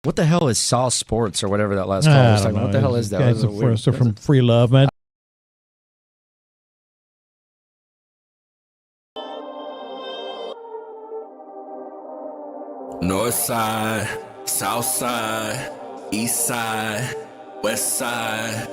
What the hell is Sauce Sports or whatever that last call was talking about? What the hell is that? Guys are from Free Love, man. North side, south side, east side, west side.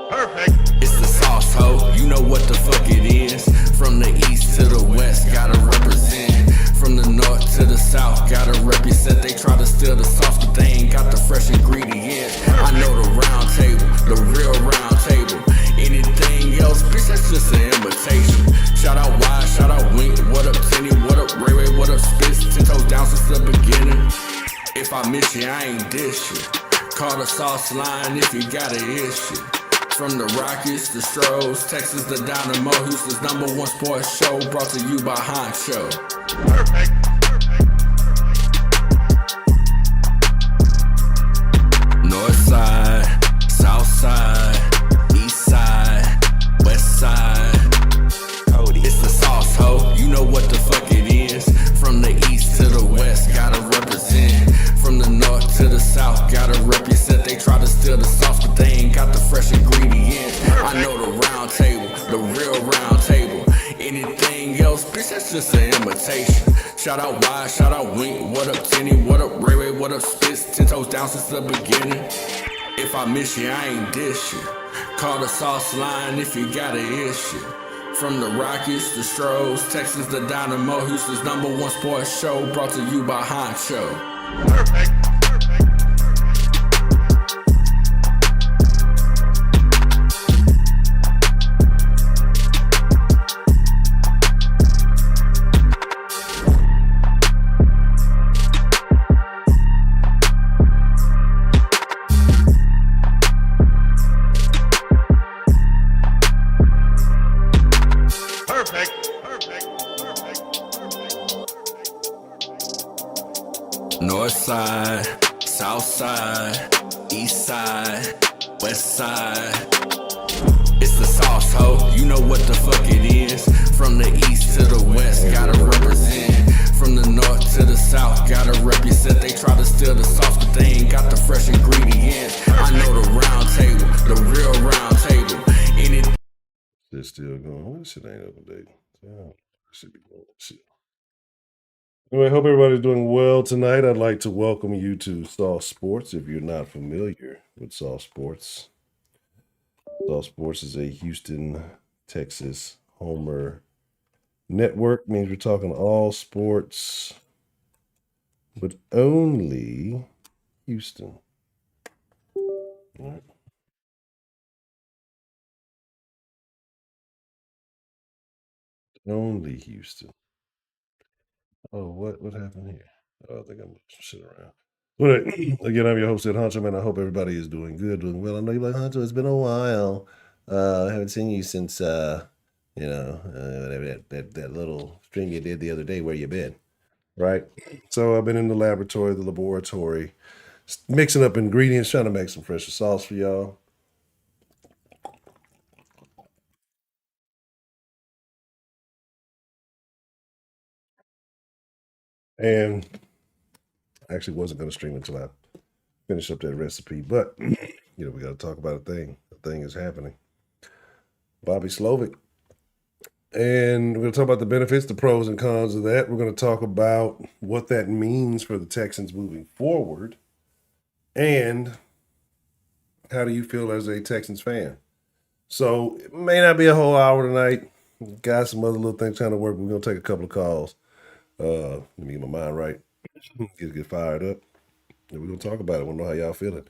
Perfect. It's the sauce, ho. You know what the fuck it is. From the east to the west, gotta represent. From the north to the south, gotta represent. They try to steal the sauce, but they ain't got the fresh ingredients. I know the round table, the real round table. Anything else, bitch, that's just an imitation. Shout out Wide, shout out Wink. What up, Tenny? What up, Ray Ray? What up, Spitz? 10 toes down since the beginning. If I miss you, I ain't dish you. Call the Sauceline if you got an issue. From the Rockies, the Stros, Texas, the Dynamo, Houston's #1 sports show, brought to you by Honcho. Perfect. North side, south side, east side, west side. It's the sauce, ho. You know what the fuck it is. From the east to the west, gotta represent. From the north to the south, gotta represent. They try to steal the sauce, but they ain't got the fresh ingredients. I know the round table, the real round table. Anything else, bitch, that's just an imitation. Shout out Wide, shout out Wink. What up, Tenny? What up, Ray Ray? What up, Spitz? 10 toes down since the beginning. If I miss you, I ain't dish you. Call the Sauceline if you got an issue. From the Rockies, the Stros, Texas, the Dynamo, Houston's #1 sports show, brought to you by Honcho. Perfect. North side, south side, east side, west side. It's the sauce, ho. You know what the fuck it is. From the east to the west, gotta represent. From the north to the south, gotta represent. They try to steal the sauce, but they ain't got the fresh ingredients. I know the round table, the real round table. It's still going. This shit ain't up to date. Yeah, should be going. Shit. Anyway, I hope everybody's doing well tonight. I'd like to welcome you to Sauce Sports. If you're not familiar with Sauce Sports is a Houston, Texas homer network. Means we're talking all sports, but only Houston. All right. Only Houston. Oh, what happened here? Oh, I think I'm shit around. But again, I'm your host, Ed Honcho, man. I hope everybody is doing good, doing well. I know you're like, Honcho, it's been a while. I haven't seen you since, that little stream you did the other day. Where you been? Right? So I've been in the laboratory, mixing up ingredients, trying to make some fresh sauce for y'all. And I actually wasn't going to stream until I finish up that recipe, but we got to talk about a thing. The thing is happening. Bobby Slovic. And we're going to talk about the benefits, the pros and cons of that. We're going to talk about what that means for the Texans moving forward. And how do you feel as a Texans fan? So it may not be a whole hour tonight. Got some other little things trying to work. We're going to take a couple of calls. Let me get my mind right. Get fired up. And we're going to talk about it. I want to know how y'all feeling.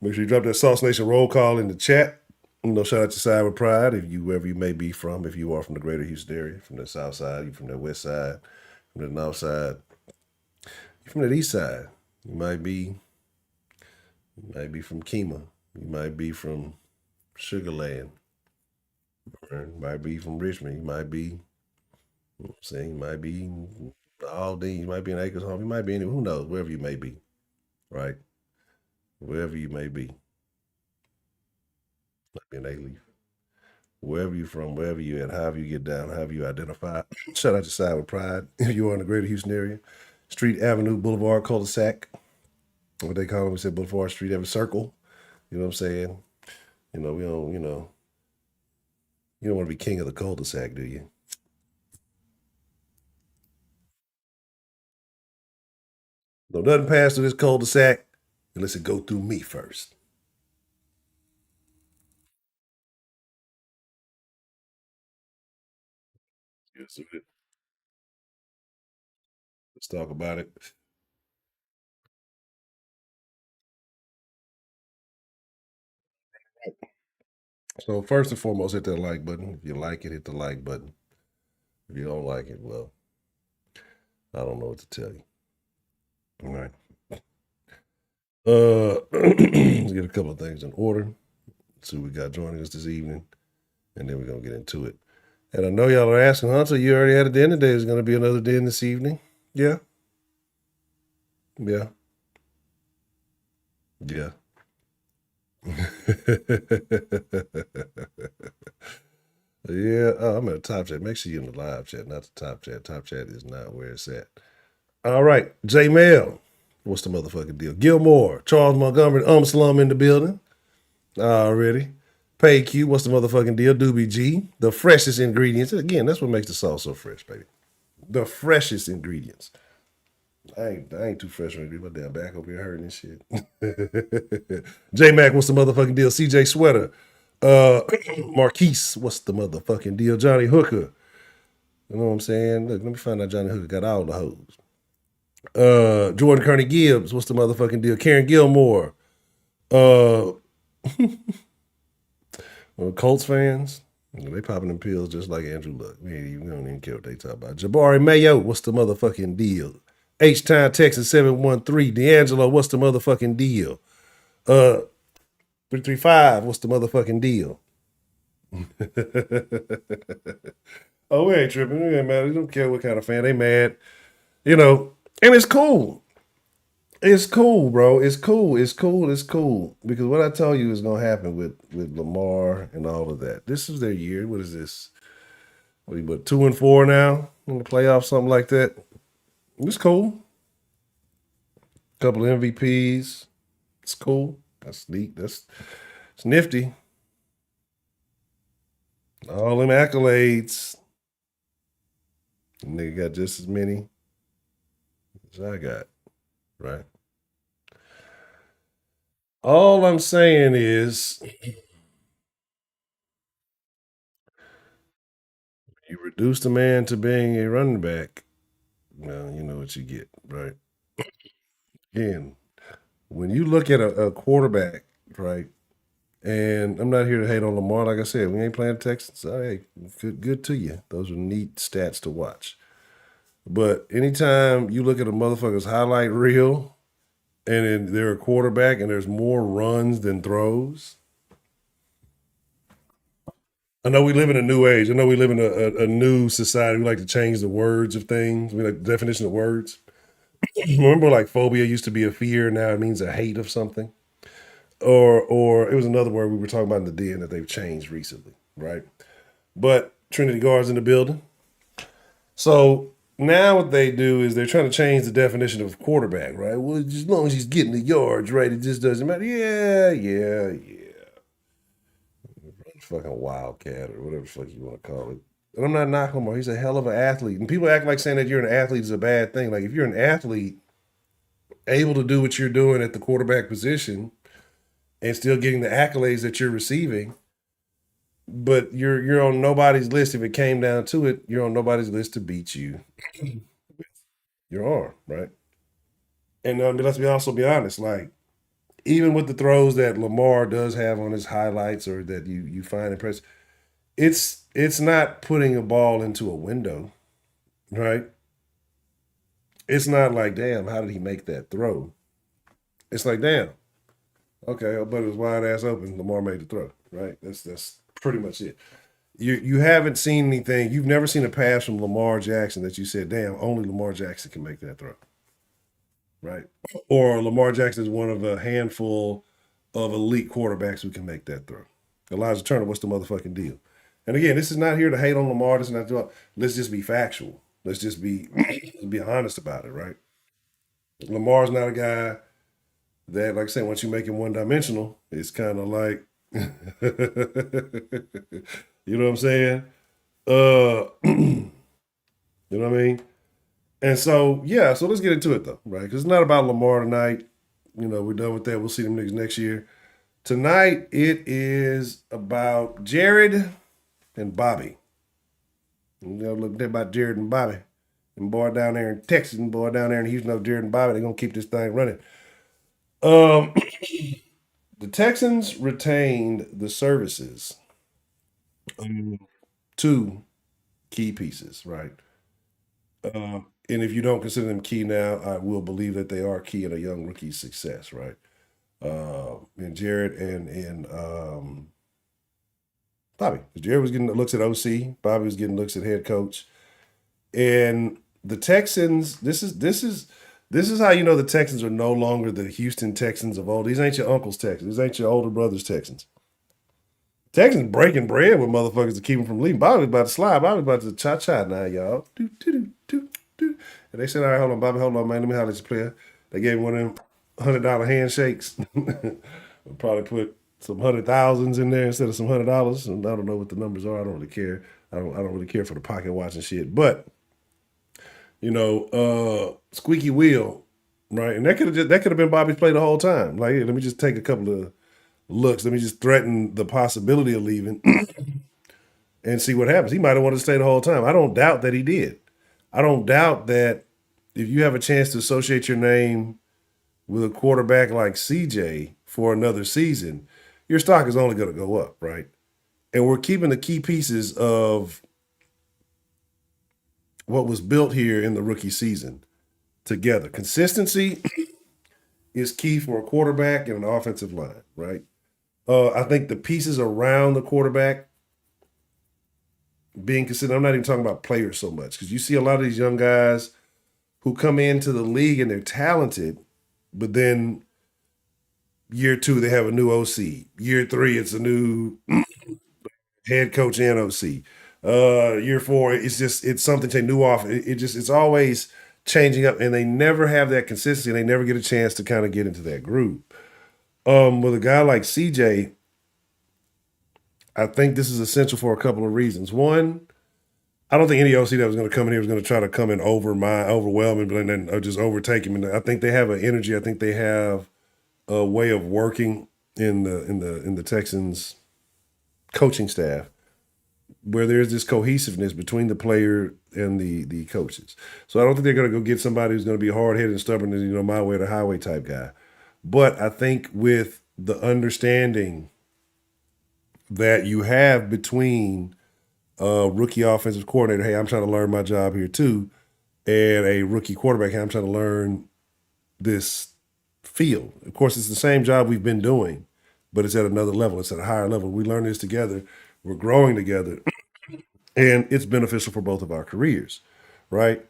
Make sure you drop that Sauce Nation roll call in the chat. Shout out to Side with Pride, wherever you may be from, if you are from the greater Houston area, from the south side, you from the west side, from the north side, you from the east side. You might be from Kima. You might be from Sugarland. You might be from Richmond. You might be, you might be Aldine. You might be in Acres Home. You might be anywhere. Who knows? Wherever you may be, right? Wherever you may be. Might be an A-leaf. Wherever you're from, wherever you at, however you get down, however you identify. Shout out to Side with Pride. If you are in the greater Houston area. Street, Avenue, Boulevard, cul-de-sac. what they call them, we said Boulevard Street, every circle. You know what I'm saying? We don't, you don't want to be king of the cul-de-sac, do you? No, nothing pass through this cul-de-sac unless it go through me first. Yes, let's talk about it. So first and foremost, hit that like button. If you like it, hit the like button. If you don't like it, well, I don't know what to tell you. All right. Let's get a couple of things in order. See what we got joining us this evening, and then we're gonna get into it. And I know y'all are asking, Hunter, you already had a dinner day. Is gonna be another day this evening? Yeah. Yeah. Yeah. Yeah, I'm in the top chat. Make sure you're in the live chat, not the top chat. Top chat is not where it's at. All right, J Mail. What's the motherfucking deal? Gilmore, Charles Montgomery, Slum in the building. Already. Pay Q, what's the motherfucking deal? Doobie G. The freshest ingredients. Again, that's what makes the sauce so fresh, baby. The freshest ingredients. I ain't too fresh on it. My damn back over here hurting and shit. J Mac, what's the motherfucking deal? CJ Sweater. Marquise, what's the motherfucking deal? Johnny Hooker. You know what I'm saying? Look, let me find out Johnny Hooker got all the hoes. Jordan Kearney Gibbs, what's the motherfucking deal? Karen Gilmore. Colts fans, they popping them pills just like Andrew Luck. We don't even care what they talk about. Jabari Mayo, what's the motherfucking deal? H-Town, Texas 713. D'Angelo, what's the motherfucking deal? 335, what's the motherfucking deal? Oh, we ain't tripping. We ain't mad. We don't care what kind of fan. They mad. And it's cool. It's cool, bro. It's cool. It's cool. It's cool. Because what I tell you is going to happen with Lamar and all of that. This is their year. What is this? What 2-4 now in the playoffs, something like that? It's cool. Couple of MVPs. It's cool. That's neat. It's nifty. All them accolades. Nigga got just as many as I got, right? All I'm saying is you reduce the man to being a running back, well, you know what you get, right? Again, when you look at a quarterback, right? And I'm not here to hate on Lamar. Like I said, we ain't playing Texans. Hey, good to you. Those are neat stats to watch. But anytime you look at a motherfucker's highlight reel and then they're a quarterback and there's more runs than throws. I know we live in a new age. I know we live in a new society. We like to change the words of things. We like the definition of words. Remember, like phobia used to be a fear. Now it means a hate of something. Or it was another word we were talking about in the den that they've changed recently, right? But Trinity Guard's in the building. So now what they do is they're trying to change the definition of quarterback, right? Well, as long as he's getting the yards, right, it just doesn't matter. Yeah. Fucking wildcat or whatever the fuck you want to call it. And I'm not knocking him. He's a hell of an athlete. And people act like saying that you're an athlete is a bad thing. Like if you're an athlete able to do what you're doing at the quarterback position and still getting the accolades that you're receiving, but you're on nobody's list. If it came down to it, you're on nobody's list to beat you with your arm, right? And let's also be honest, like even with the throws that Lamar does have on his highlights or that you find impressive, it's not putting a ball into a window, right? It's not like, damn, how did he make that throw? It's like, damn, okay, but it was wide ass open. Lamar made the throw, right? That's pretty much it. You haven't seen anything. You've never seen a pass from Lamar Jackson that you said, damn, only Lamar Jackson can make that throw, right? Or Lamar Jackson is one of a handful of elite quarterbacks who can make that throw. Elijah Turner, what's the motherfucking deal? And again, this is not here to hate on Lamar. This is not. Let's just be factual. Let's just be honest about it, right? Lamar's not a guy that, like I said, once you make him one-dimensional, it's kind of like, you know what I'm saying? You know what I mean? And so, yeah, so let's get into it, though, right? Because it's not about Lamar tonight. You know, we're done with that. We'll see them niggas next year. Tonight, it is about Jared and Bobby. You know, look about Jared and Bobby. And boy down there in Texas and boy down there in Houston, Jared and Bobby, they're going to keep this thing running. The Texans retained the services two key pieces, right? And if you don't consider them key now, I will believe that they are key in a young rookie's success, right? And Jared and Bobby. Jared was getting looks at OC. Bobby was getting looks at head coach. And the Texans, this is how you know the Texans are no longer the Houston Texans of old. These ain't your uncle's Texans. These ain't your older brother's Texans. Texans breaking bread with motherfuckers to keep them from leaving. Bobby was about to slide. Bobby was about to cha-cha now, y'all. And they said, all right, hold on, Bobby, hold on, man. Let me holler at your player. They gave him one of them $100 handshakes. We'll probably put some $100,000s in there instead of some $100. And I don't know what the numbers are. I don't really care. I don't really care for the pocket watching shit. But you know, squeaky wheel, right? And that could have been Bobby's play the whole time. Like, hey, let me just take a couple of looks. Let me just threaten the possibility of leaving and see what happens. He might have wanted to stay the whole time. I don't doubt that he did. I don't doubt that if you have a chance to associate your name with a quarterback like CJ for another season, your stock is only going to go up, right? And we're keeping the key pieces of what was built here in the rookie season together. Consistency is key for a quarterback and an offensive line, right? I think the pieces around the quarterback being considered, I'm not even talking about players so much, because you see a lot of these young guys who come into the league and they're talented, but then year 2, they have a new OC. Year 3, it's a new head coach and OC. Year 4, it's something to new off. It's always changing up, and they never have that consistency. And they never get a chance to kind of get into that groove. With a guy like CJ, I think this is essential for a couple of reasons. One, I don't think any OC that was going to come in here was going to try to come in overwhelm him, and then just overtake him. And I think they have an energy. I think they have a way of working in the Texans coaching staff where there's this cohesiveness between the player and the coaches. So I don't think they're going to go get somebody who's going to be hard-headed and stubborn and, you know, my way or the highway type guy. But I think with the understanding that you have between a rookie offensive coordinator, hey, I'm trying to learn my job here too, and a rookie quarterback, hey, I'm trying to learn this field. Of course, it's the same job we've been doing, but it's at another level. It's at a higher level. We learn this together. We're growing together, and it's beneficial for both of our careers, right?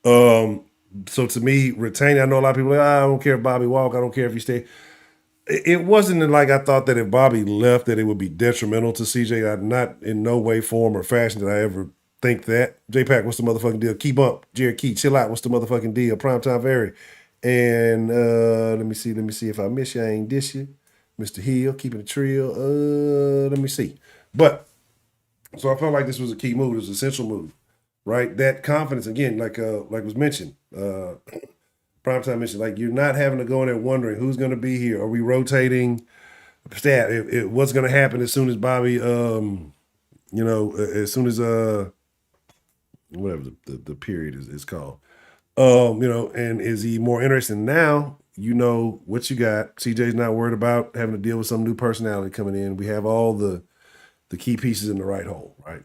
So to me, retaining, I know a lot of people, I don't care if Bobby walk, I don't care if he stay. It wasn't like I thought that if Bobby left that it would be detrimental to CJ. I not in no way, form, or fashion did I ever think that. J-Pack, what's the motherfucking deal? Keep up. Jared Key, chill out. What's the motherfucking deal? Primetime Vary. And let me see if I miss you. I ain't dish you. Mr. Hill, keeping it trill. Let me see. But so I felt like this was a key move. It was an essential move, right? That confidence, again, like was mentioned, Primetime mentioned, like you're not having to go in there wondering who's going to be here. Are we rotating staff? What's going to happen as soon as Bobby, as soon as whatever the period is called, and is he more interested now? You know what you got. CJ's not worried about having to deal with some new personality coming in. We have all the key pieces in the right hole, right?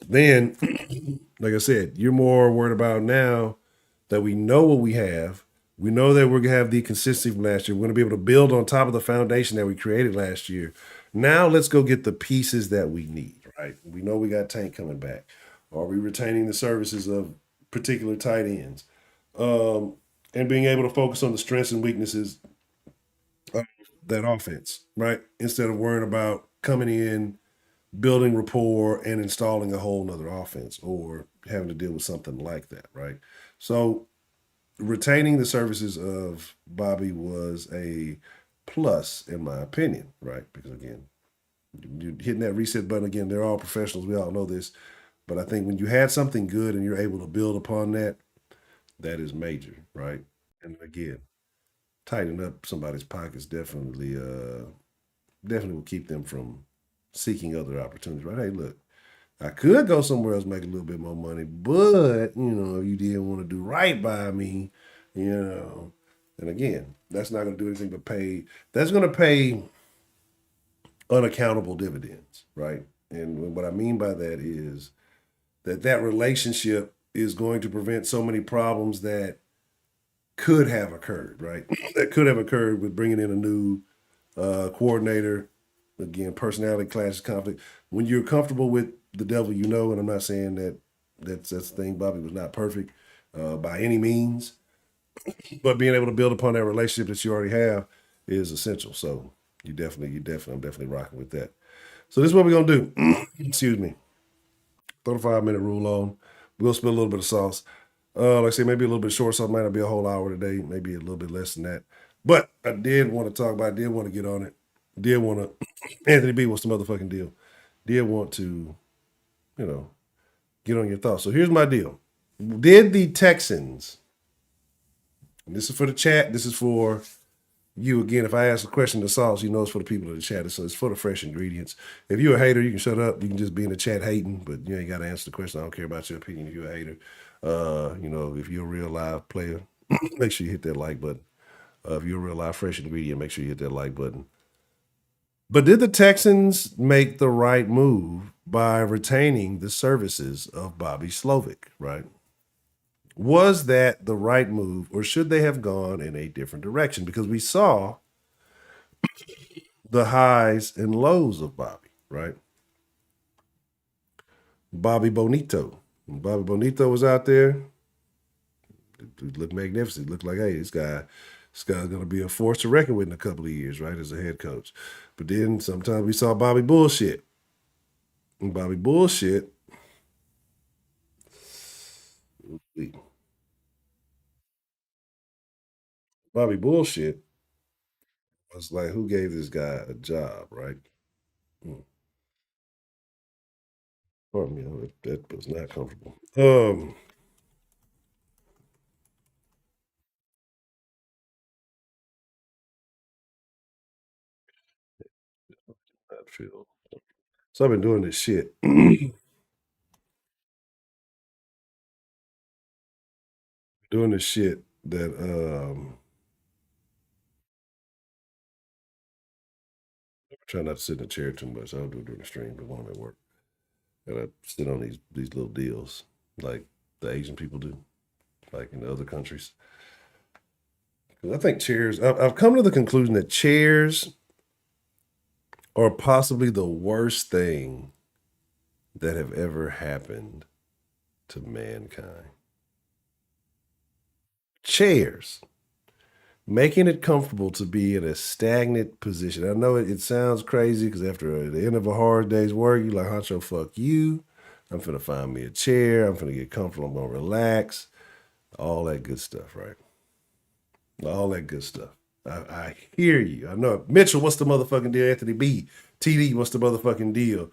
Then, like I said, you're more worried about now that we know what we have. We know that we're going to have the consistency from last year. We're going to be able to build on top of the foundation that we created last year. Now let's go get the pieces that we need, right? We know we got Tank coming back. Are we retaining the services of particular tight ends? And being able to focus on the strengths and weaknesses of that offense, right? Instead of worrying about coming in, building rapport, and installing a whole nother offense or having to deal with something like that, right? So retaining the services of Bobby was a plus, in my opinion, right? Because again, you're hitting that reset button again. They're all professionals. We all know this. But I think when you had something good and you're able to build upon that, that is major, right? And again, tightening up somebody's pockets definitely will keep them from seeking other opportunities, right? Hey, look, I could go somewhere else, make a little bit more money, but you didn't want to do right by me, And again, that's not going to do anything but pay. That's going to pay unaccountable dividends, right? And what I mean by that is that relationship is going to prevent so many problems that could have occurred, right? That could have occurred with bringing in a new coordinator. Again, personality clashes, conflict. When you're comfortable with the devil, and I'm not saying that's the thing. Bobby was not perfect by any means, but being able to build upon that relationship that you already have is essential. So I'm definitely rocking with that. So this is what we're gonna do. Excuse me. 35-minute rule on. We'll spill a little bit of sauce. Like I say, maybe a little bit short, so it might not be a whole hour today, maybe a little bit less than that. But I did want to talk about it, did want to get on it. Did want to, Anthony B, what's the motherfucking deal? Did want to, get on your thoughts. So here's my deal. Did the Texans, and this is for the chat, this is for you again. If I ask a question to Sauce, it's for the people in the chat. So it's for the fresh ingredients. If you're a hater, you can shut up. You can just be in the chat hating, but you ain't got to answer the question. I don't care about your opinion if you're a hater. If you're a real live player, make sure you hit that like button. If you're a real live fresh ingredient, make sure you hit that like button. But did the Texans make the right move by retaining the services of Bobby Slovic, right? Was that the right move, or should they have gone in a different direction? Because we saw the highs and lows of Bobby, right? Bobby Bonito. When Bobby Bonito was out there, it looked magnificent. It looked like, hey, this guy's going to be a force to reckon with in a couple of years, right, as a head coach. But then sometimes we saw Bobby bullshit. And Bobby bullshit. Bobby bullshit was like, who gave this guy a job, right? Pardon me, that was not comfortable. I feel. So I've been doing this shit. Doing this shit that I try not to sit in the chair too much. I don't do it during the stream, but when I'm at work. And I sit on these little deals like the Asian people do, like in the other countries. Because I think chairs, I've come to the conclusion that chairs are possibly the worst thing that have ever happened to mankind. Chairs. Making it comfortable to be in a stagnant position. I know it sounds crazy because after the end of a hard day's work, you're like, honcho, fuck you. I'm finna find me a chair. I'm finna get comfortable. I'm gonna relax. All that good stuff, right? All that good stuff. I hear you. I know. Mitchell, what's the motherfucking deal? Anthony B. TD, what's the motherfucking deal?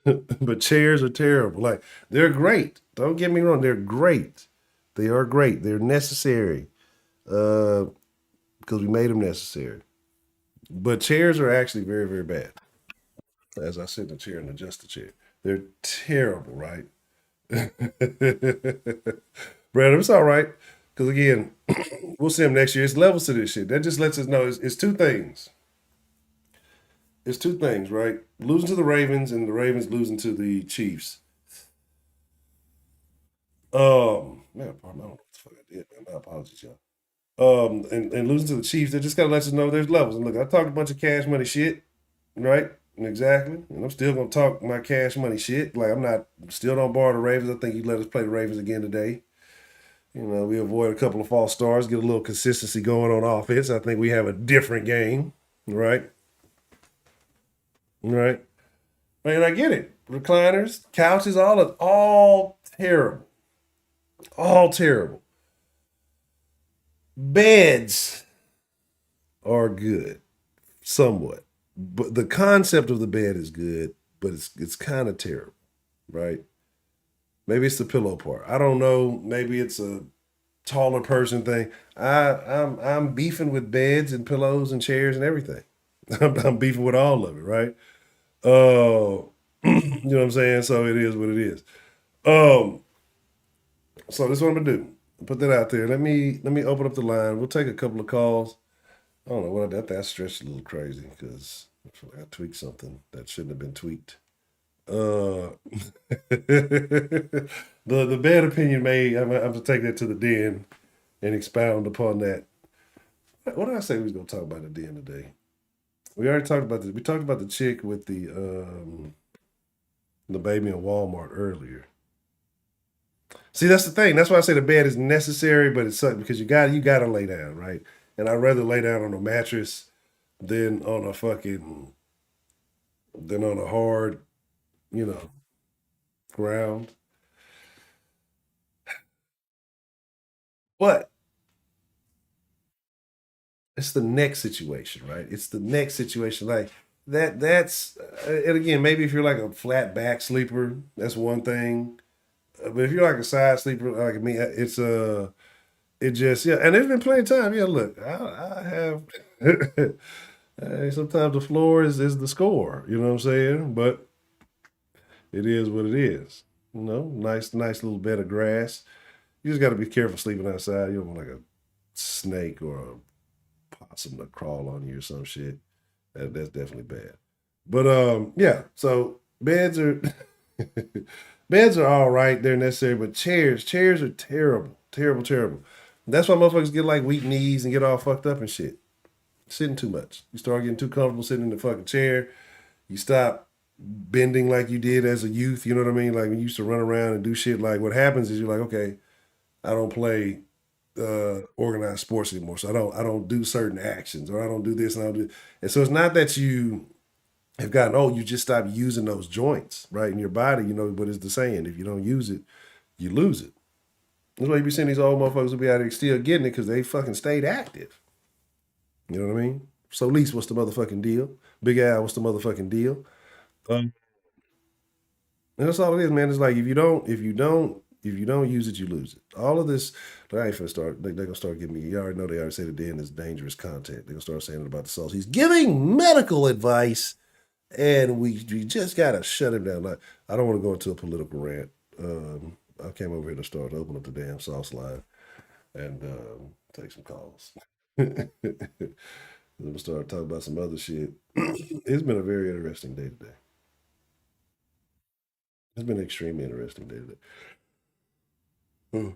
But chairs are terrible. Like, they're great. Don't get me wrong. They're great. They are great. They're necessary because we made them necessary. But chairs are actually very, very bad. As I sit in the chair and adjust the chair, they're terrible, right? Brad, it's all right. Because again, we'll see him next year. It's levels to this shit. That just lets us know it's two things. It's two things, right? Losing to the Ravens and the Ravens losing to the Chiefs. Man, I don't know what the fuck I did, man. My apologies, y'all. And losing to the Chiefs, that just kind of lets us know there's levels. And look, I talked a bunch of cash money shit, right? Exactly. And I'm still gonna talk my cash money shit. Like still don't borrow the Ravens. I think you let us play the Ravens again today. We avoid a couple of false starts, get a little consistency going on offense. I think we have a different game, right? Right. And I get it. recliners, couches, all terrible. All terrible. Beds are good, somewhat. But the concept of the bed is good, but it's kind of terrible, right? Maybe it's the pillow part. I don't know. Maybe it's a taller person thing. I'm beefing with beds and pillows and chairs and everything. I'm beefing with all of it, right? You know what I'm saying? So it is what it is. Um, so this is what I'm gonna do. Put that out there. Let me open up the line. We'll take a couple of calls. I don't know what that stretched a little crazy because I feel like I tweaked something that shouldn't have been tweaked. The bad opinion made. I'm gonna take that to the den and expound upon that. What did I say we was gonna talk about at the end of the day? We already talked about this. We talked about the chick with the baby in Walmart earlier. See, that's the thing. That's why I say the bed is necessary, but it sucks because you gotta lay down, right? And I'd rather lay down on a mattress than on a fucking than on a hard, you know, ground. But it's the next situation, right? It's the next situation. Like that's and again, maybe if you're like a flat back sleeper, that's one thing. But if you're like a side sleeper like me, it's it just yeah. And there's been plenty of time. Yeah, look, I have. Sometimes the floor is the score. You know what I'm saying? But it is what it is. You know, nice little bed of grass. You just got to be careful sleeping outside. You don't want like a snake or a possum to crawl on you or some shit. That's definitely bad. But yeah. So beds are beds are all right. They're necessary, but chairs are terrible, terrible, terrible. That's why motherfuckers get like weak knees and get all fucked up and shit. Sitting too much. You start getting too comfortable sitting in the fucking chair. You stop bending like you did as a youth. You know what I mean? Like when you used to run around and do shit. Like what happens is you're like, okay, I don't play organized sports anymore, so I don't do certain actions or I don't do this and I don't do. And so it's not that you have gotten old. You just stop using those joints right in your body. You know what is the saying? If you don't use it, you lose it. That's why you be seeing these old motherfuckers who be out there still getting it because they fucking stayed active. You know what I mean? So least what's the motherfucking deal? Big Al, what's the motherfucking deal? Um, and that's all it is, man. It's like if you don't use it, you lose it. All of this, like, I ain't finna start. They're gonna start giving me. You already know they already say the den is dangerous content. They're gonna start saying it about the sauce. He's giving medical advice, and we just gotta shut him down. Like I don't want to go into a political rant. I came over here to start to open up the damn sauce line and take some calls. Then we start talking about some other shit. It's been a very interesting day today. It's been an extremely interesting day today. All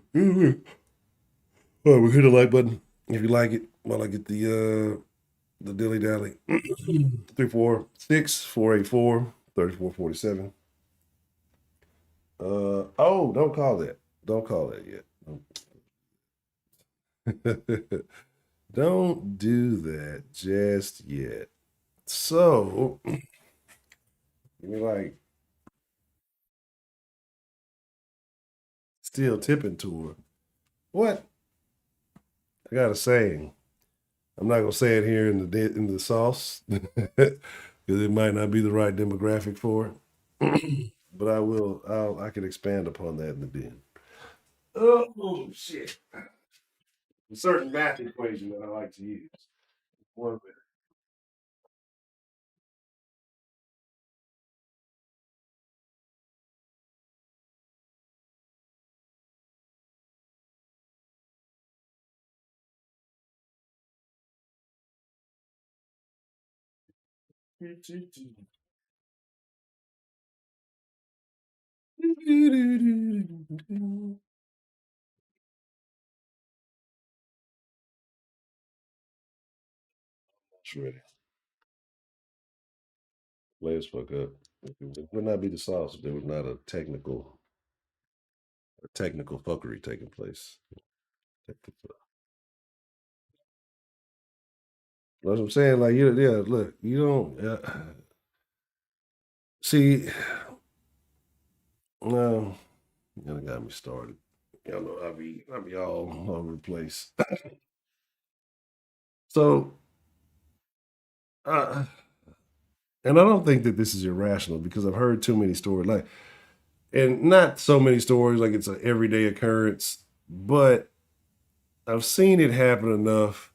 right, we hit the like button if you like it. While I get the dilly dally. 346-484-3447. Oh, don't call that. Don't call that yet. Don't do that just yet. So, give me like steel tipping tour. What? I got a saying. I'm not gonna say it here in the sauce because it might not be the right demographic for it. But I will. I can expand upon that in the den. Oh shit! A certain math equation that I like to use. One minute. It's ready. Play as fuck up. It would not be the sauce if there was not a technical fuckery taking place. That's what I'm saying. Like, yeah, look, you don't see. No, you know, got me started. Y'all know I be all over the place. So, uh, and I don't think that this is irrational because I've heard too many stories, like, and not so many stories like it's an everyday occurrence, but I've seen it happen enough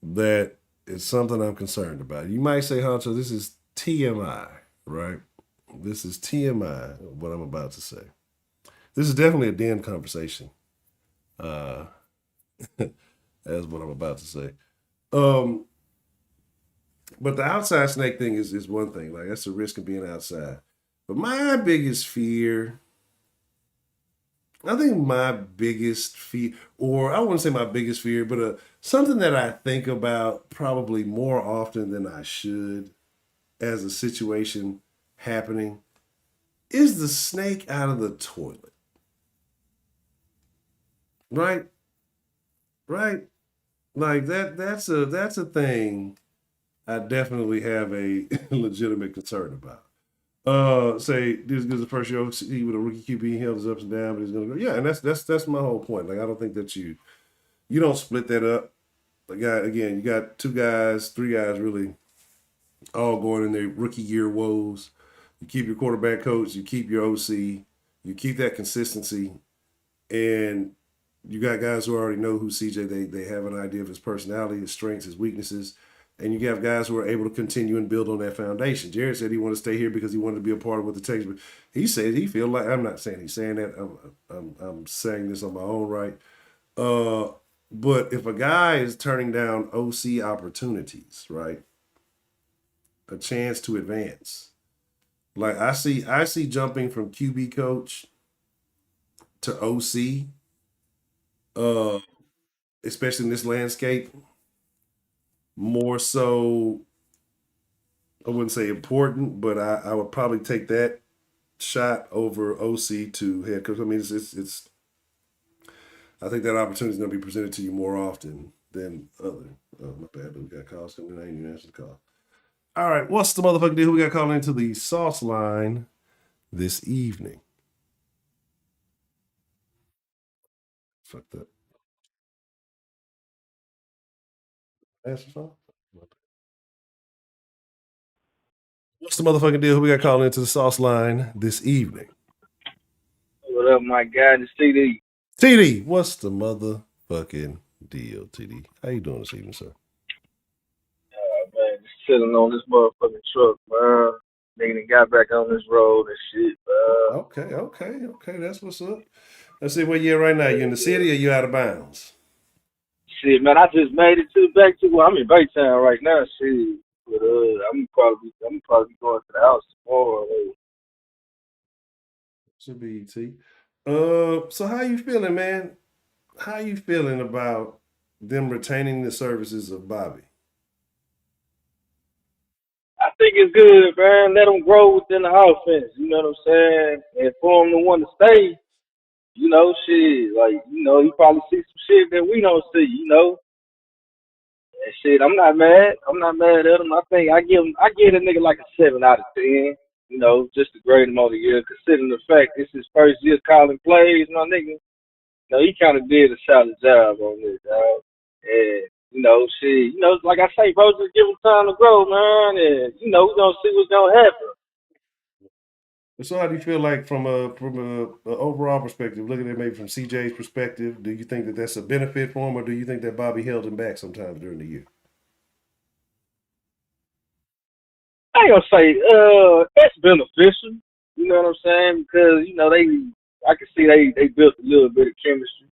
that it's something I'm concerned about. You might say, Honcho, this is TMI, right? This is TMI, what I'm about to say. This is definitely a den conversation. That's what I'm about to say. But the outside snake thing is one thing. Like, that's the risk of being outside. But my biggest fear, I think my biggest fear, or I wouldn't say my biggest fear, but something that I think about probably more often than I should as a situation happening is the snake out of the toilet. Right? Right? Like that's a thing I definitely have a legitimate concern about. Say this is the first year with a rookie QB, he held his ups and downs, but he's gonna go. Yeah, and that's my whole point. Like, I don't think that you don't split that up. Like, again, you got 2 guys, 3 guys really all going in their rookie year woes. You keep your quarterback coach, you keep your OC, you keep that consistency, and you got guys who already know who CJ. They have an idea of his personality, his strengths, his weaknesses. And you have guys who are able to continue and build on that foundation. Jared said he wanted to stay here because he wanted to be a part of what the Texans. He said he feel like, I'm not saying he's saying that. I'm saying this on my own right. But if a guy is turning down OC opportunities, right, a chance to advance, like I see jumping from QB coach to OC, especially in this landscape, more so. I wouldn't say important, but I would probably take that shot over OC to head coach. I mean, it's I think that opportunity is going to be presented to you more often than other. Oh, my bad, but we got calls coming in. I ain't even answered the call. All right, what's the motherfucking deal? Who we got calling into the sauce line this evening? Fuck that. Answer phone? What's the motherfucking deal? Who we got calling into the sauce line this evening? What up, my guy? It's TD. TD, what's the motherfucking deal, TD? How you doing this evening, sir? Man, just chilling on this motherfucking truck, man. Nigga got back on this road and shit, man. Okay. That's what's up. Let's see where you at right now. You in the city or you out of bounds? Shit, man, I just made it I'm in Baytown right now, shit. But I'm probably going to the house tomorrow. Should be ET. So how you feeling, man? How you feeling about them retaining the services of Bobby? I think it's good, man. Let them grow within the offense. You know what I'm saying? And for him to want to stay, you know, shit, like, you know, he probably sees some shit that we don't see, you know. And shit, I'm not mad. I'm not mad at him. I think I give a nigga like a 7 out of 10. You know, just to grade him on the year, considering the fact this is his first year calling plays, my nigga. You know, he kind of did a solid job on this, dog. And, you know, shit, you know, like I say, bro, just give him time to grow, man. And, you know, we're going to see what's going to happen. So how do you feel like from a overall perspective, looking at it maybe from CJ's perspective, do you think that that's a benefit for him, or do you think that Bobby held him back sometimes during the year? I ain't gonna say that's beneficial. You know what I'm saying? Because, you know, I can see they built a little bit of chemistry.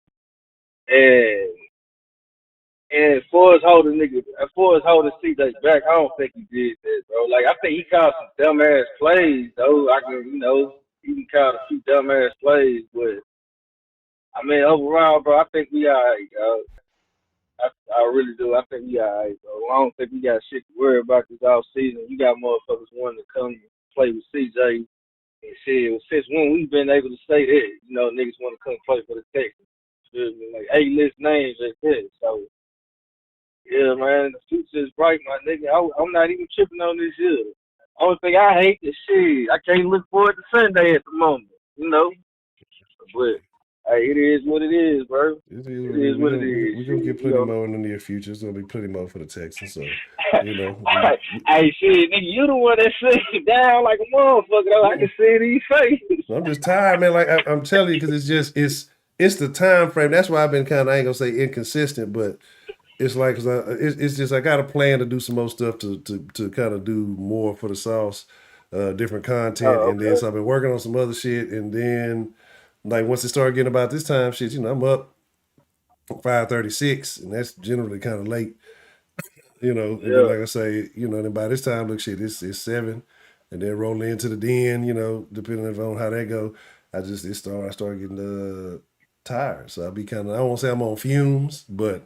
And as far as holding CJ back, I don't think he did that, bro. Like, I think he called some dumbass plays, though. He can call a few dumbass plays, but I mean, overall, bro, I think we all right, dog. I really do. I think we all right, bro. I don't think we got shit to worry about this offseason. You got motherfuckers wanting to come play with CJ and shit. Since when we've been able to say that, you know, niggas want to come play for the Texans. Like A-list names at that. So, yeah, man, the future is bright, my nigga. I'm not even tripping on this year. Only thing I hate is shit. I can't look forward to Sunday at the moment. you know. But hey, it is what it is, bro. It It is what it is. We're gonna get plenty more in the near future. It's gonna be plenty more for the Texans. So, you know. Hey, shit, nigga, you the one that sits down like a motherfucker, though. I can see it in your face. I'm just tired, man. Like I'm telling you, because it's the time frame. That's why I've been kind of, I ain't gonna say inconsistent, but it's like, cause it's just I got a plan to do some more stuff to kind of do more for the sauce, different content, and then so I've been working on some other shit, and then like once it started getting about this time, shit, you know, I'm up 5:36, and that's generally kind of late, you know. And then, like I say, you know, then by this time, look, shit, it's 7, and then rolling into the den, you know, depending on how that go, I start getting tired, so I'll be kind of, I won't say I'm on fumes, but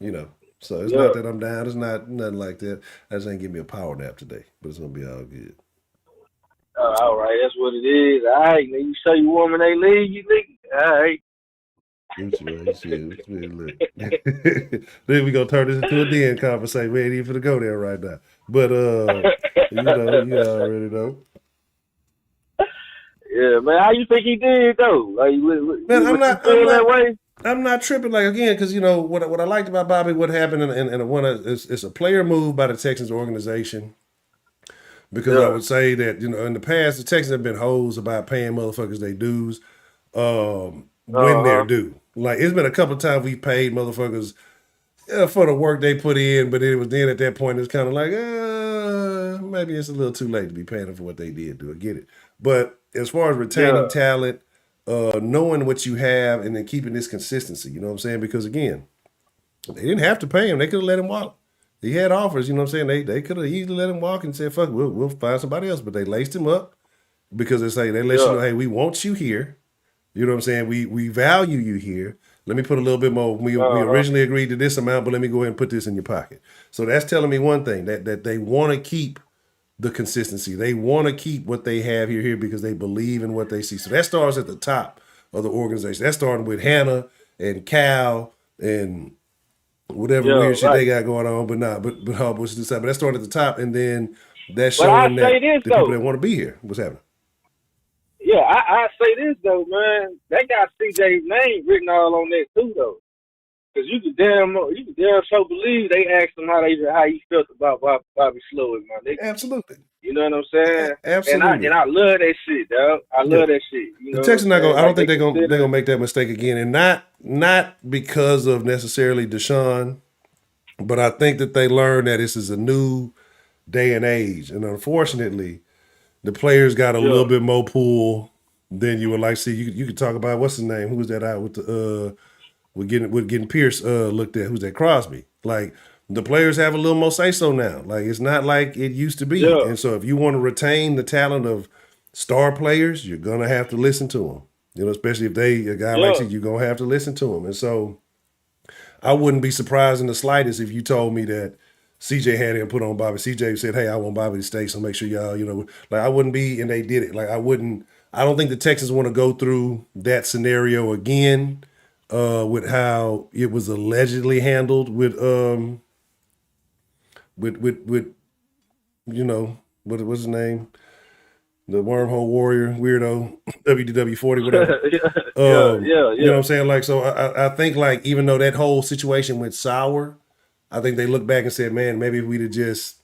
you know, so it's not that I'm down. It's not nothing like that. I just ain't give me a power nap today, but it's gonna be all good. All right, that's what it is. All right, now you show your woman they leave you, nigga. All right. Then we gonna turn this into a den conversation. We ain't even finna go there right now. But you know, you already know. Yeah, man. How you think he did though? Like, man, I'm not tripping, like, again, because, you know, what I liked about Bobby, what happened, and one it's a player move by the Texans organization, because I would say that, you know, in the past, the Texans have been hoes about paying motherfuckers their dues when they're due. Like, it's been a couple of times we paid motherfuckers for the work they put in, but it was then at that point, it's kind of like, maybe it's a little too late to be paying them for what they did do. I get it. But as far as retaining talent, knowing what you have, and then keeping this consistency, you know what I'm saying? Because again, they didn't have to pay him. They could have let him walk. He had offers, you know what I'm saying? They could have easily let him walk and said, fuck, we'll find somebody else. But they laced him up because they let you know, hey, we want you here. You know what I'm saying? We value you here. Let me put a little bit more. We originally agreed to this amount, but let me go ahead and put this in your pocket. So that's telling me one thing, that they want to keep the consistency. They want to keep what they have here because they believe in what they see. So that starts at the top of the organization. That's starting with Hannah and Cal and whatever weird shit they got going on. But which is but that started at the top, and then that's showing that the people that want to be here. What's happening? Yeah, I say this though, man. They got CJ's name written all on that too, though. Because you could damn so believe they asked him how he felt about Bobby Slowick, my nigga. Absolutely. You know what I'm saying? Absolutely. And I love that shit, dog. I love that shit. You know, the Texans not gonna. I don't think they're gonna make that mistake again, and not because of necessarily Deshaun, but I think that they learned that this is a new day and age, and unfortunately, the players got a little bit more pull than you would like to see. You could talk about what's his name? Who was that out with the with getting Pierce looked at? Who's that? Crosby. Like, the players have a little more say so now. Like, it's not like it used to be. Yeah. And so if you want to retain the talent of star players, you're gonna have to listen to them. You know, especially if a guy like you, you're gonna have to listen to them. And so I wouldn't be surprised in the slightest if you told me that CJ had him put on Bobby. CJ said, hey, I want Bobby to stay, so make sure y'all, you know, like, I wouldn't be, and they did it. Like, I don't think the Texans want to go through that scenario again with how it was allegedly handled with you know, what's his name? The wormhole warrior, weirdo, WDW 40, whatever. You know what I'm saying? Like, so I think, like, even though that whole situation went sour, I think they look back and said, man, maybe if we'd have just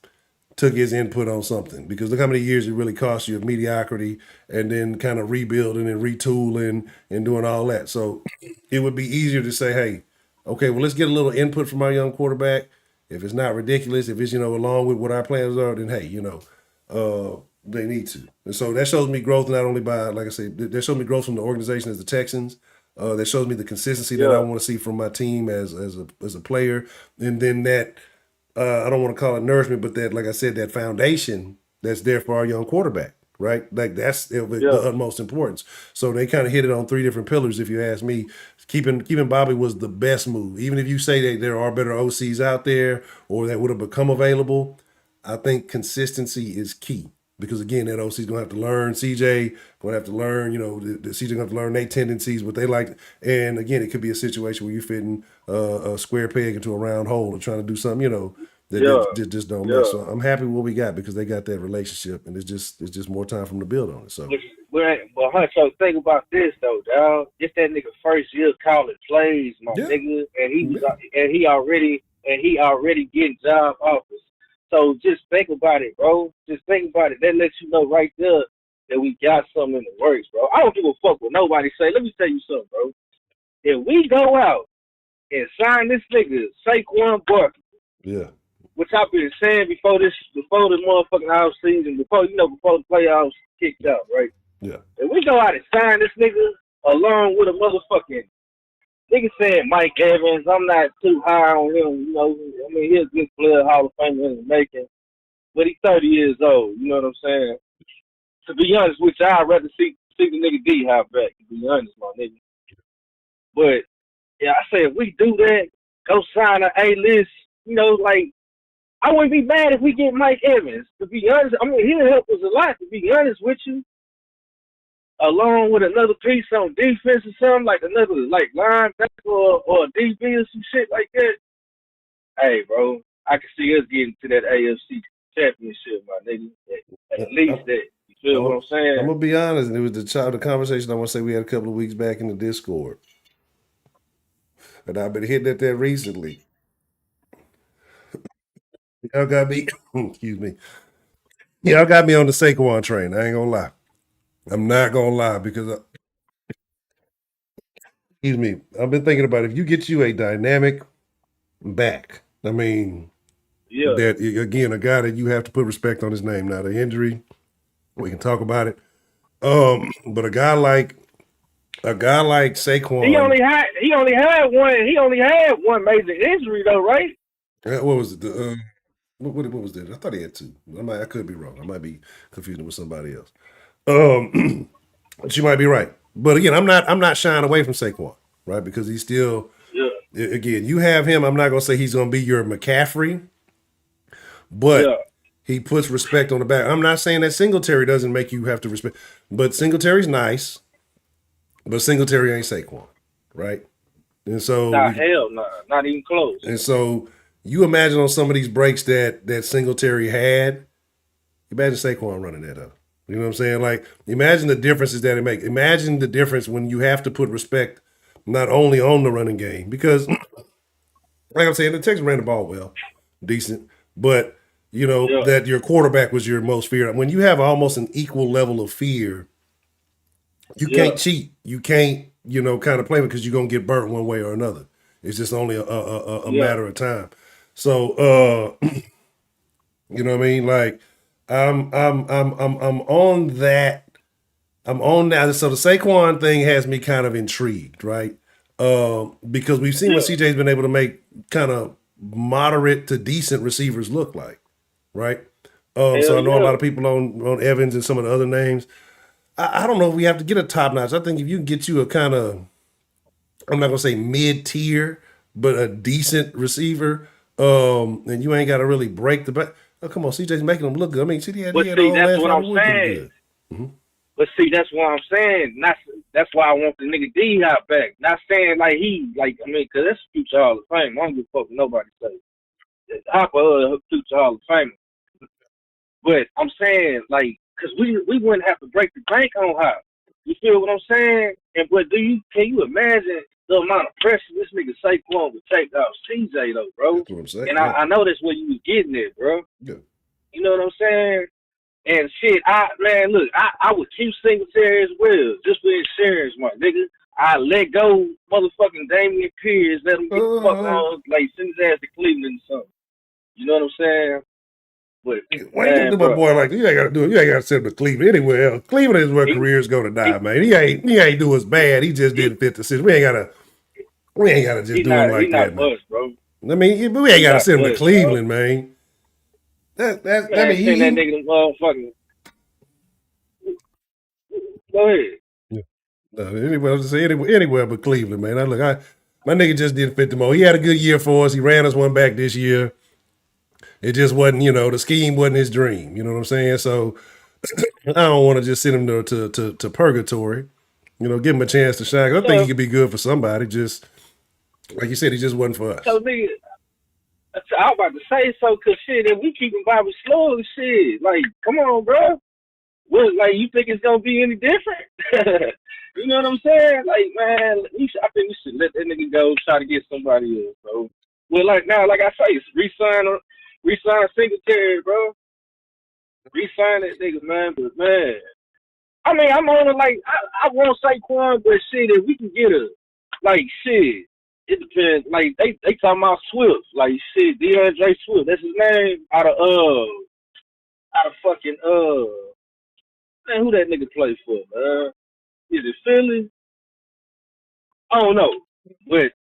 took his input on something, because look how many years it really cost you of mediocrity and then kind of rebuilding and retooling and doing all that. So it would be easier to say, hey, okay, well, let's get a little input from our young quarterback. If it's not ridiculous, if it's, you know, along with what our plans are, then, hey, you know, they need to. And so that shows me growth, not only by, like I said, that shows me growth from the organization as the Texans. That shows me the consistency that I want to see from my team as a player. And then that, I don't want to call it nourishment, but that, like I said, that foundation that's there for our young quarterback, right? Like, that's the utmost importance. So they kind of hit it on 3 different pillars, if you ask me. Keeping Bobby was the best move. Even if you say that there are better OCs out there or that would have become available, I think consistency is key. Because, again, that OC's going to have to learn. CJ going to have to learn, you know, the CJ going to have to learn their tendencies, what they like. And, again, it could be a situation where you're fitting a square peg into a round hole or trying to do something, you know, that just don't mess. So I'm happy with what we got because they got that relationship, and it's just more time for them to build on it. So, but honcho, think about this though, dog. It's that nigga first year calling plays, my nigga, and he already getting job offers. So just think about it, bro. Just think about it. That lets you know right there that we got something in the works, bro. I don't give a fuck what nobody say. Let me tell you something, bro. If we go out and sign this nigga Saquon Barkley, which I've been saying before the motherfucking offseason, before the playoffs kicked out, right? Yeah. If we go out and sign this nigga along with a motherfucking nigga saying Mike Evans, I'm not too high on him, you know. I mean, he's a good player, Hall of Famer in the making, but he's 30 years old, you know what I'm saying? To be honest with you, I'd rather see the nigga D-Hop back, to be honest, my nigga. But, yeah, I say if we do that, go sign an A-list, you know, like, I wouldn't be mad if we get Mike Evans, to be honest. I mean, he'll help us a lot, to be honest with you. Along with another piece on defense or something, like another linebacker or DB or some shit like that. Hey, bro, I can see us getting to that AFC championship, my nigga. At least that. You feel what I'm saying? I'm gonna be honest. It was the conversation I want to say we had a couple of weeks back in the Discord, and I've been hitting at that recently. Y'all got me. Excuse me. Y'all got me on the Saquon train. I ain't gonna lie. I'm not gonna lie because, excuse me, I've been thinking about if you get you a dynamic back. I mean, that again, a guy that you have to put respect on his name. Not an injury, we can talk about it. But a guy like Saquon, he only had one major injury though, right? What was it? What was that? I thought he had two. I could be wrong. I might be confusing with somebody else. But you might be right. But again, I'm not shying away from Saquon, right? Because he's still, again, you have him. I'm not gonna say he's gonna be your McCaffrey, but he puts respect on the back. I'm not saying that Singletary doesn't make you have to respect, but Singletary's nice, but Singletary ain't Saquon, right? And so, not even close. And so, you imagine on some of these breaks that Singletary had, imagine Saquon running that up. You know what I'm saying? Like, imagine the differences that it makes. Imagine the difference when you have to put respect not only on the running game, because, like I'm saying, the Texans ran the ball well, decent, but, you know, that your quarterback was your most feared. When you have almost an equal level of fear, you can't cheat. You can't, you know, kind of play because you're going to get burnt one way or another. It's just only a matter of time. So, you know what I mean? Like, I'm on that. I'm on that. So the Saquon thing has me kind of intrigued, right? Because we've seen what CJ's been able to make kind of moderate to decent receivers look like, right? So I know a lot of people on Evans and some of the other names. I don't know if we have to get a top notch. I think if you can get you a kind of, I'm not gonna say mid-tier, but a decent receiver, and you ain't got to really break the back. Oh, come on, CJ's making them look good. I mean, he had that's what I'm saying. Mm-hmm. But see, that's what I'm saying. That's why I want the nigga D-Hop back. Not saying because that's future Hall of Fame. I don't give a fuck what nobody say. Hopper future Hall of Fame. But I'm saying, because we wouldn't have to break the bank on Hop. You feel what I'm saying? But can you imagine the amount of pressure this nigga Saquon would take off CJ though, bro? That's what I'm saying. And I know that's where you was getting at, bro. Yeah. You know what I'm saying? And shit, I would keep Singletary as well, just for insurance, my nigga. I let go motherfucking Damian Pierce, let him get the fuck on, send his ass to Cleveland or something. You know what I'm saying? But why you do my boy like that? You ain't got to do it. You ain't got to send him to Cleveland anywhere else. Cleveland is where careers go to die, man. He ain't do us bad. He just didn't fit the system. We ain't gotta just do him like that, man. Bro. I mean, we ain't gotta send him to Cleveland, bro. Man. That nigga motherfucking. Go ahead. Yeah. No, anywhere but Cleveland, man. My nigga just didn't fit the mold. He had a good year for us. He ran us one back this year. It just wasn't, the scheme wasn't his dream. You know what I'm saying? So I don't want to just send him to purgatory. Give him a chance to shine. I think he could be good for somebody. Just like you said, he just wasn't for us. So nigga, I was about to say so, cause shit, if we keeping Bobby slow, shit, like, come on, bro. What, like, you think it's gonna be any different? You know what I'm saying? Like, man, I think we should let that nigga go, try to get somebody else, bro. Well, like now, like I say, resign Singletary, bro. Resign that nigga, man. But man, I mean, I'm on it. Like, I won't say Saquon, but shit, if we can get a, like, shit. It depends. Like they talking about Swift. Like shit, DeAndre Swift. That's his name. Out of fucking man, who that nigga play for? Is it Philly? I don't know. But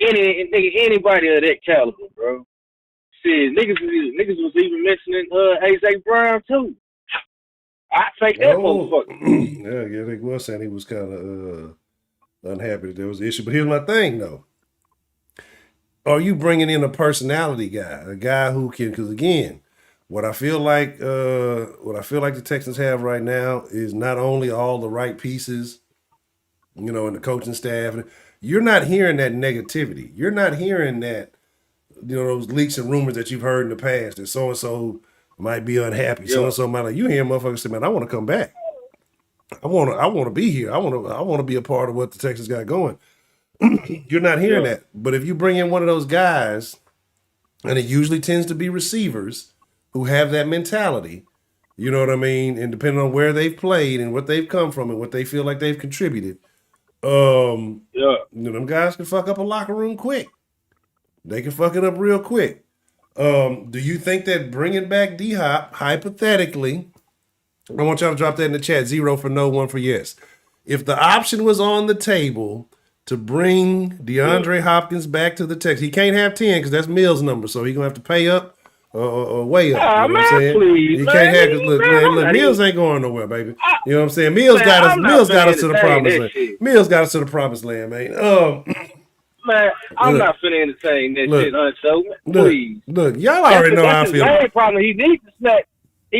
anybody of that caliber, bro. Shit, niggas was even mentioning AJ Brown too. I take that motherfucker. Yeah, they was saying he was kind of unhappy that there was an issue. But here's my thing, though. Are you bringing in a personality guy, a guy who can? Because again, what I feel like the Texans have right now is not only all the right pieces, you know, in the coaching staff. You're not hearing that negativity. You're not hearing that, you know, those leaks and rumors that you've heard in the past that so and so might be unhappy. So and so might like. You hear motherfuckers say, "Man, I want to come back. I want to be here. I want to be a part of what the Texans got going." You're not hearing that. But if you bring in one of those guys, and it usually tends to be receivers who have that mentality, you know what I mean? And depending on where they've played and what they've come from and what they feel like they've contributed, you know, them guys can fuck up a locker room quick. They can fuck it up real quick. Do you think that bringing back D-Hop, hypothetically, I want y'all to drop that in the chat, 0 for no, 1 for yes. If the option was on the table to bring DeAndre Hopkins back to the Texans, he can't have 10 because that's Mills' number, so he's going to have to pay up or way up. You know what I'm saying? Please, he can't have, because look, Mills ain't going nowhere, baby. You know what I'm saying? Mills got us to the promised land. Mills got us to the promised land, man. Man, I'm not finna entertain that shit, honcho. Please. Look, y'all already know how I feel. That's the problem. He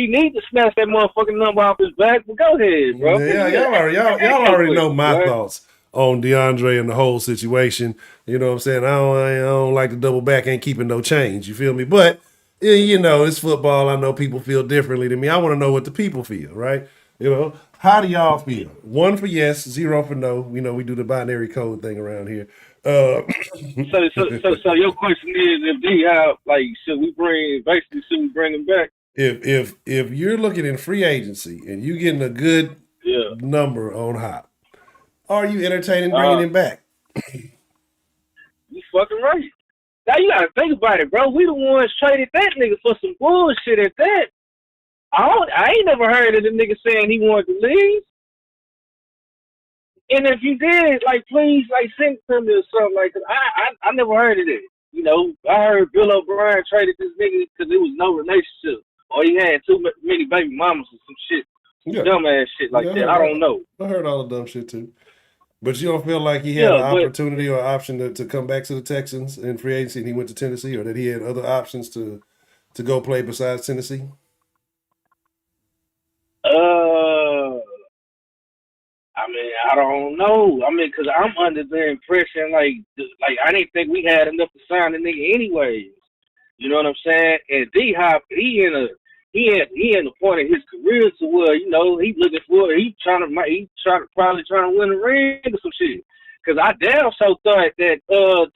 needs to smash that motherfucking number off his back. But go ahead, bro. Yeah, y'all already know my thoughts on DeAndre and the whole situation. You know what I'm saying? I don't like to double back, ain't keeping no change. You feel me? But, you know, it's football. I know people feel differently than me. I want to know what the people feel, right? You know, how do y'all feel? 1 for yes, 0 for no. You know, we do the binary code thing around here. So your question is, if D-Hop, like, should we bring him back? If you're looking in free agency and you getting a good number on Hop, are you entertaining bringing him back? You fucking right. Now you gotta think about it, bro. We the ones traded that nigga for some bullshit at that. I ain't never heard of the nigga saying he wanted to leave. And if you did, like, please, like, send it to me or something. Like, cause I never heard of it. You know, I heard Bill O'Brien traded this nigga because there was no relationship, or he had too many baby mamas or some shit, dumb ass shit like that. I don't know. I heard all the dumb shit too. But you don't feel like he had an opportunity or option to come back to the Texans in free agency and he went to Tennessee, or that he had other options to go play besides Tennessee? I mean, I don't know. I mean, because I'm under the impression, like I didn't think we had enough to sign the nigga anyways. You know what I'm saying? And D-Hop, he in the point of his career to where, you know, he probably trying to win a ring or some shit. Because I damn so thought that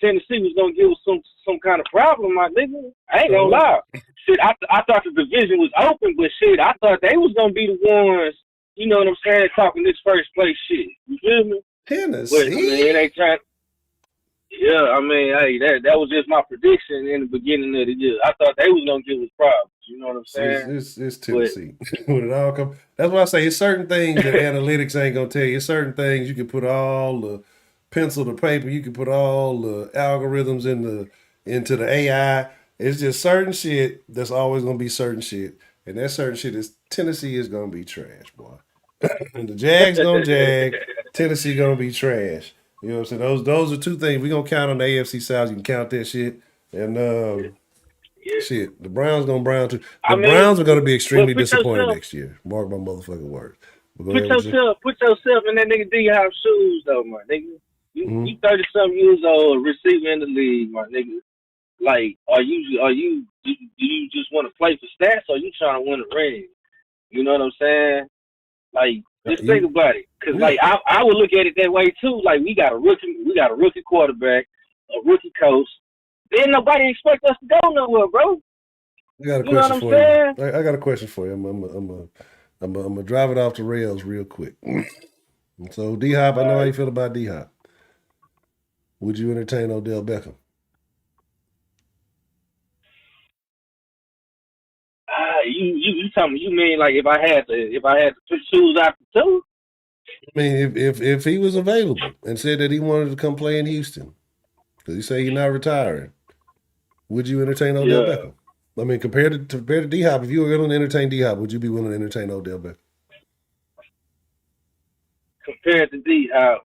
Tennessee was gonna give us some kind of problem, my nigga. I ain't gonna lie. Shit, I thought the division was open, but shit, I thought they was gonna be the ones. You know what I'm saying? Talking this first place shit. You feel me? Tennessee. But, I mean, it ain't trying. Yeah, I mean, hey, that was just my prediction in the beginning of the year. I thought they was gonna give us problems. You know what I'm saying? It's Tennessee. When it all comes, that's why I say it's certain things that analytics ain't gonna tell you. It's certain things you can put all the pencil to paper. You can put all the algorithms into the AI. It's just certain shit that's always gonna be certain shit, and that certain shit is Tennessee is gonna be trash, boy. And the Jags gonna jag. Tennessee gonna be trash. You know what I'm saying? Those are two things. We gonna count on the AFC South. You can count that shit. And shit, the Browns gonna brown too. Browns are gonna be extremely disappointed next year. Mark my motherfucking words. Put yourself in that nigga D-Hop shoes though, my nigga. You 30-something years old, receiver in the league, my nigga. Like, do you just want to play for stats, or you trying to win a ring? You know what I'm saying? Like, just think about it, because like I would look at it that way too. Like, we got a rookie quarterback, a rookie coach. Then nobody expect us to go nowhere, bro. I got a question for you. I got a question for you. I'm gonna drive it off the rails real quick. So D Hop, I know how you feel about D Hop. Would you entertain Odell Beckham? You tell me. You mean like if I had to choose out the two? I mean, if he was available and said that he wanted to come play in Houston, because he say he's not retiring, would you entertain Odell Beckham? I mean, compared to D Hop, if you were going to entertain D Hop, would you be willing to entertain Odell Beckham? Compared to D Hop,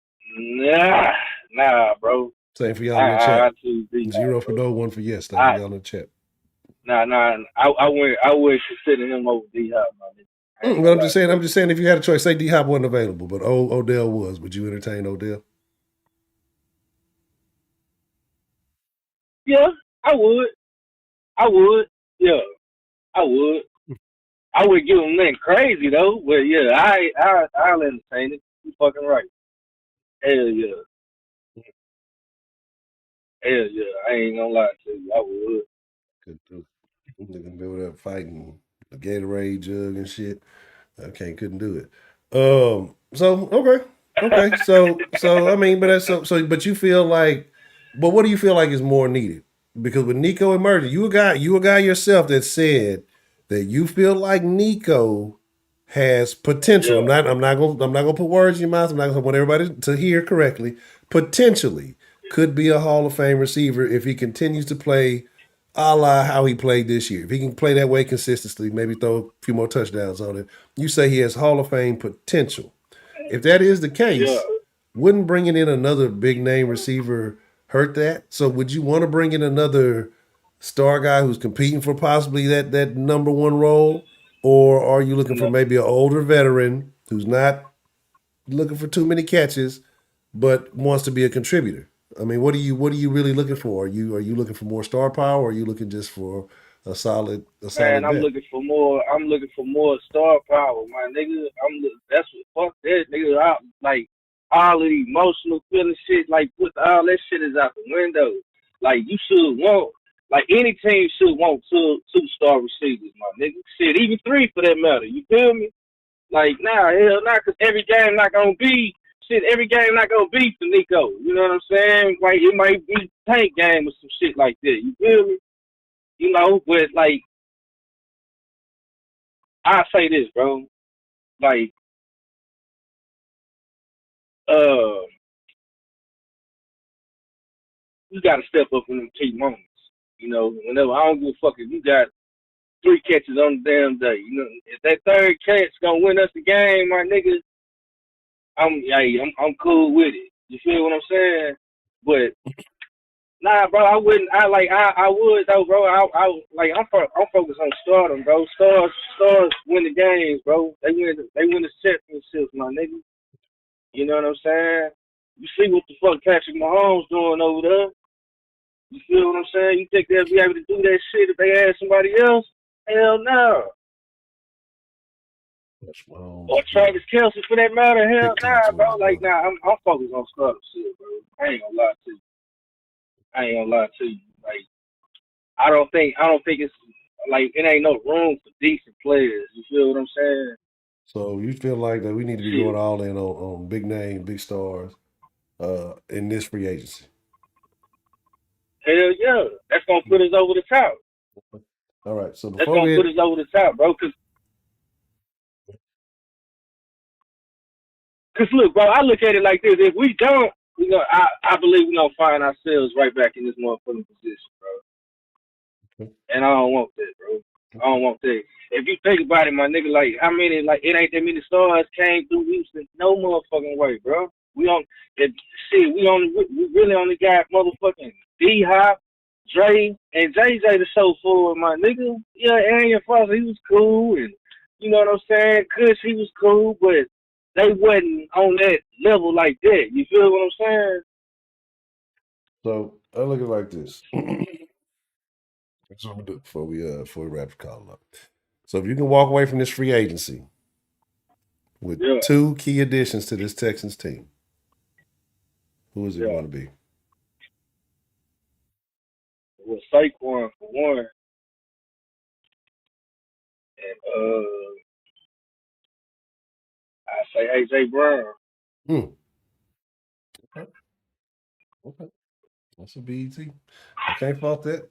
nah, bro. Same for y'all in the chat. 0 for no, 1 for yes. Thank y'all in the chat. Nah. I would consider him over D Hop, man. But I'm just saying, if you had a choice, say D Hop wasn't available, but Odell was, would you entertain Odell? Yeah, I would. Yeah, I would. I would give him nothing crazy though, but yeah, I'll entertain it. You fucking right. Hell yeah. I ain't gonna lie to you. I would. Good too. Niggas be over there fighting the Gatorade jug and shit. Couldn't do it. So okay. So I mean, but that's but you feel like, but what do you feel like is more needed? Because with Nico emerging, you a guy yourself that said that you feel like Nico has potential. Yeah. I'm not gonna put words in your mouth. I'm not gonna want everybody to hear correctly. Potentially could be a Hall of Fame receiver if he continues to play a la how he played this year. If he can play that way consistently, maybe throw a few more touchdowns on it. You say he has Hall of Fame potential. If that is the case, wouldn't bringing in another big name receiver hurt that? So would you want to bring in another star guy who's competing for possibly that number one role? Or are you looking for maybe an older veteran who's not looking for too many catches, but wants to be a contributor? I mean, what are you really looking for? Are you looking for more star power, or are you looking just for a solid? Man, I'm looking for more star power, my nigga. That's what fuck that nigga. Like all of the emotional feeling shit, like put all that shit is out the window. Like you should want, like any team should want two-star receivers, my nigga. Shit, even 3 for that matter. You feel me? Like hell nah, cause every game not gonna be. Every game not gonna be for Nico. You know what I'm saying? Like it might be tank game or some shit like that. You feel me? You know, but like I say this, bro. Like, you gotta step up in them key moments. You know, whenever I don't give a fuck if you got 3 catches on the damn day. You know, if that third catch gonna win us the game, my nigga, I'm cool with it. You feel what I'm saying? But nah, bro, I wouldn't. I would though, bro. I'm focused on stardom, bro. Stars win the games, bro. They win the championships, my nigga. You know what I'm saying? You see what the fuck Patrick Mahomes doing over there? You feel what I'm saying? You think they'll be able to do that shit if they had somebody else? Hell no. Or Travis Kelce for that matter? Hell nah, bro. Like I'm focused on stardom shit, bro. I ain't gonna lie to you. Like I don't think it's like it ain't no room for decent players. You feel what I'm saying? So you feel like that we need to be going all in on big name, big stars in this free agency? Hell yeah. That's gonna put us over the top. All right. So that's gonna put us over the top, bro. Cause look, bro, I look at it like this. If we don't, I believe we're gonna find ourselves right back in this motherfucking position, bro. And I don't want that, bro. I don't want that. If you think about it, my nigga, like how many, like it ain't that many stars came through Houston. No motherfucking way, bro. We really only got motherfucking D Hop, Dre, and JJ to show for, my nigga. Yeah, Arian Foster, he was cool, and you know what I'm saying? Kush, he was cool, but they wasn't on that level like that. You feel what I'm saying? So I look at it like this. That's what I'm gonna do before we wrap the call up. So if you can walk away from this free agency with 2 key additions to this Texans team, who is it going to be? Well, Saquon for one, and I say AJ Brown. Okay. That's a BET. I can't fault that.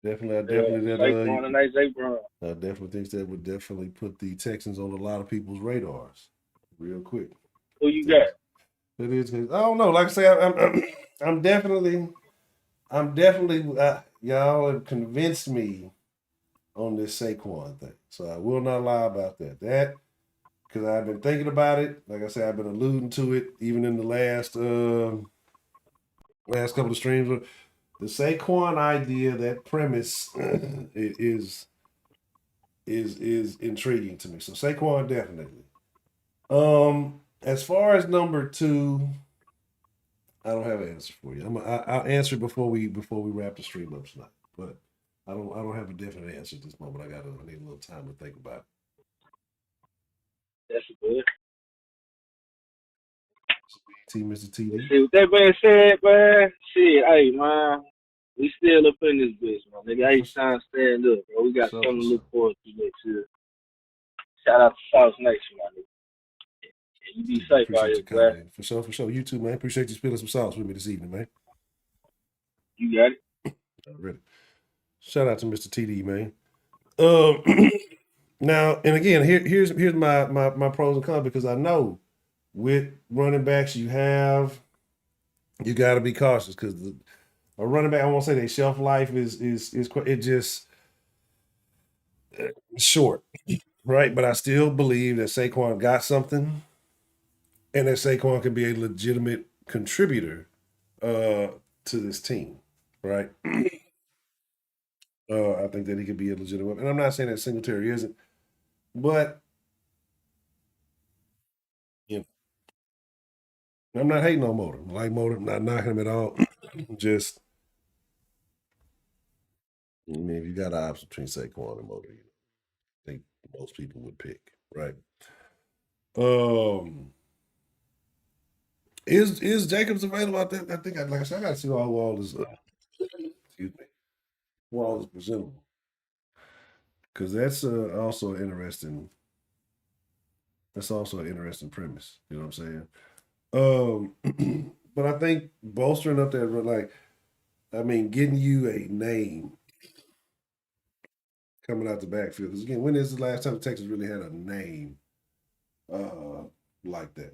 Definitely, Saquon and AJ Brown. I definitely think that would definitely put the Texans on a lot of people's radars real quick. Who you got? It is. I don't know. Like I say, I'm definitely. Y'all have convinced me on this Saquon thing, so I will not lie about that. Because I've been thinking about it. Like I said, I've been alluding to it even in the last couple of streams. The Saquon idea, that premise, is intriguing to me. So Saquon definitely. As far as number 2, I don't have an answer for you. I'll answer before we wrap the stream up tonight. But I don't have a definite answer at this moment. I need a little time to think about it. That's good. Mr. TD. See, with that being said, man, shit, hey, man, we still up in this bitch, man. Nigga, ain't time to stand up, bro. We got something to look forward to next year. Shout out to Sauce Nation, my nigga. And you be safe out here, bro. For sure. You too, man. Appreciate you spilling some sauce with me this evening, man. You got it. Already. Shout out to Mr. TD, man. Now, and again, here's my pros and cons, because I know with running backs you got to be cautious, because a running back, I won't say their shelf life is it just short, right? But I still believe that Saquon got something, and that Saquon can be a legitimate contributor to this team, right? I think that he could be a legitimate, and I'm not saying that Singletary isn't, but you know, I'm not hating on Motor. I like Motor, not knocking him at all. Just, I mean, if you got an option between Saquon and Motor, I think most people would pick, right? Is Jacobs available? I think, like I said, I got to see how all is. Excuse me. All is presentable, because that's also an interesting. That's also an interesting premise. You know what I'm saying? But I think bolstering up that, like, I mean, getting you a name coming out the backfield. Because again, when is the last time the Texans really had a name like that?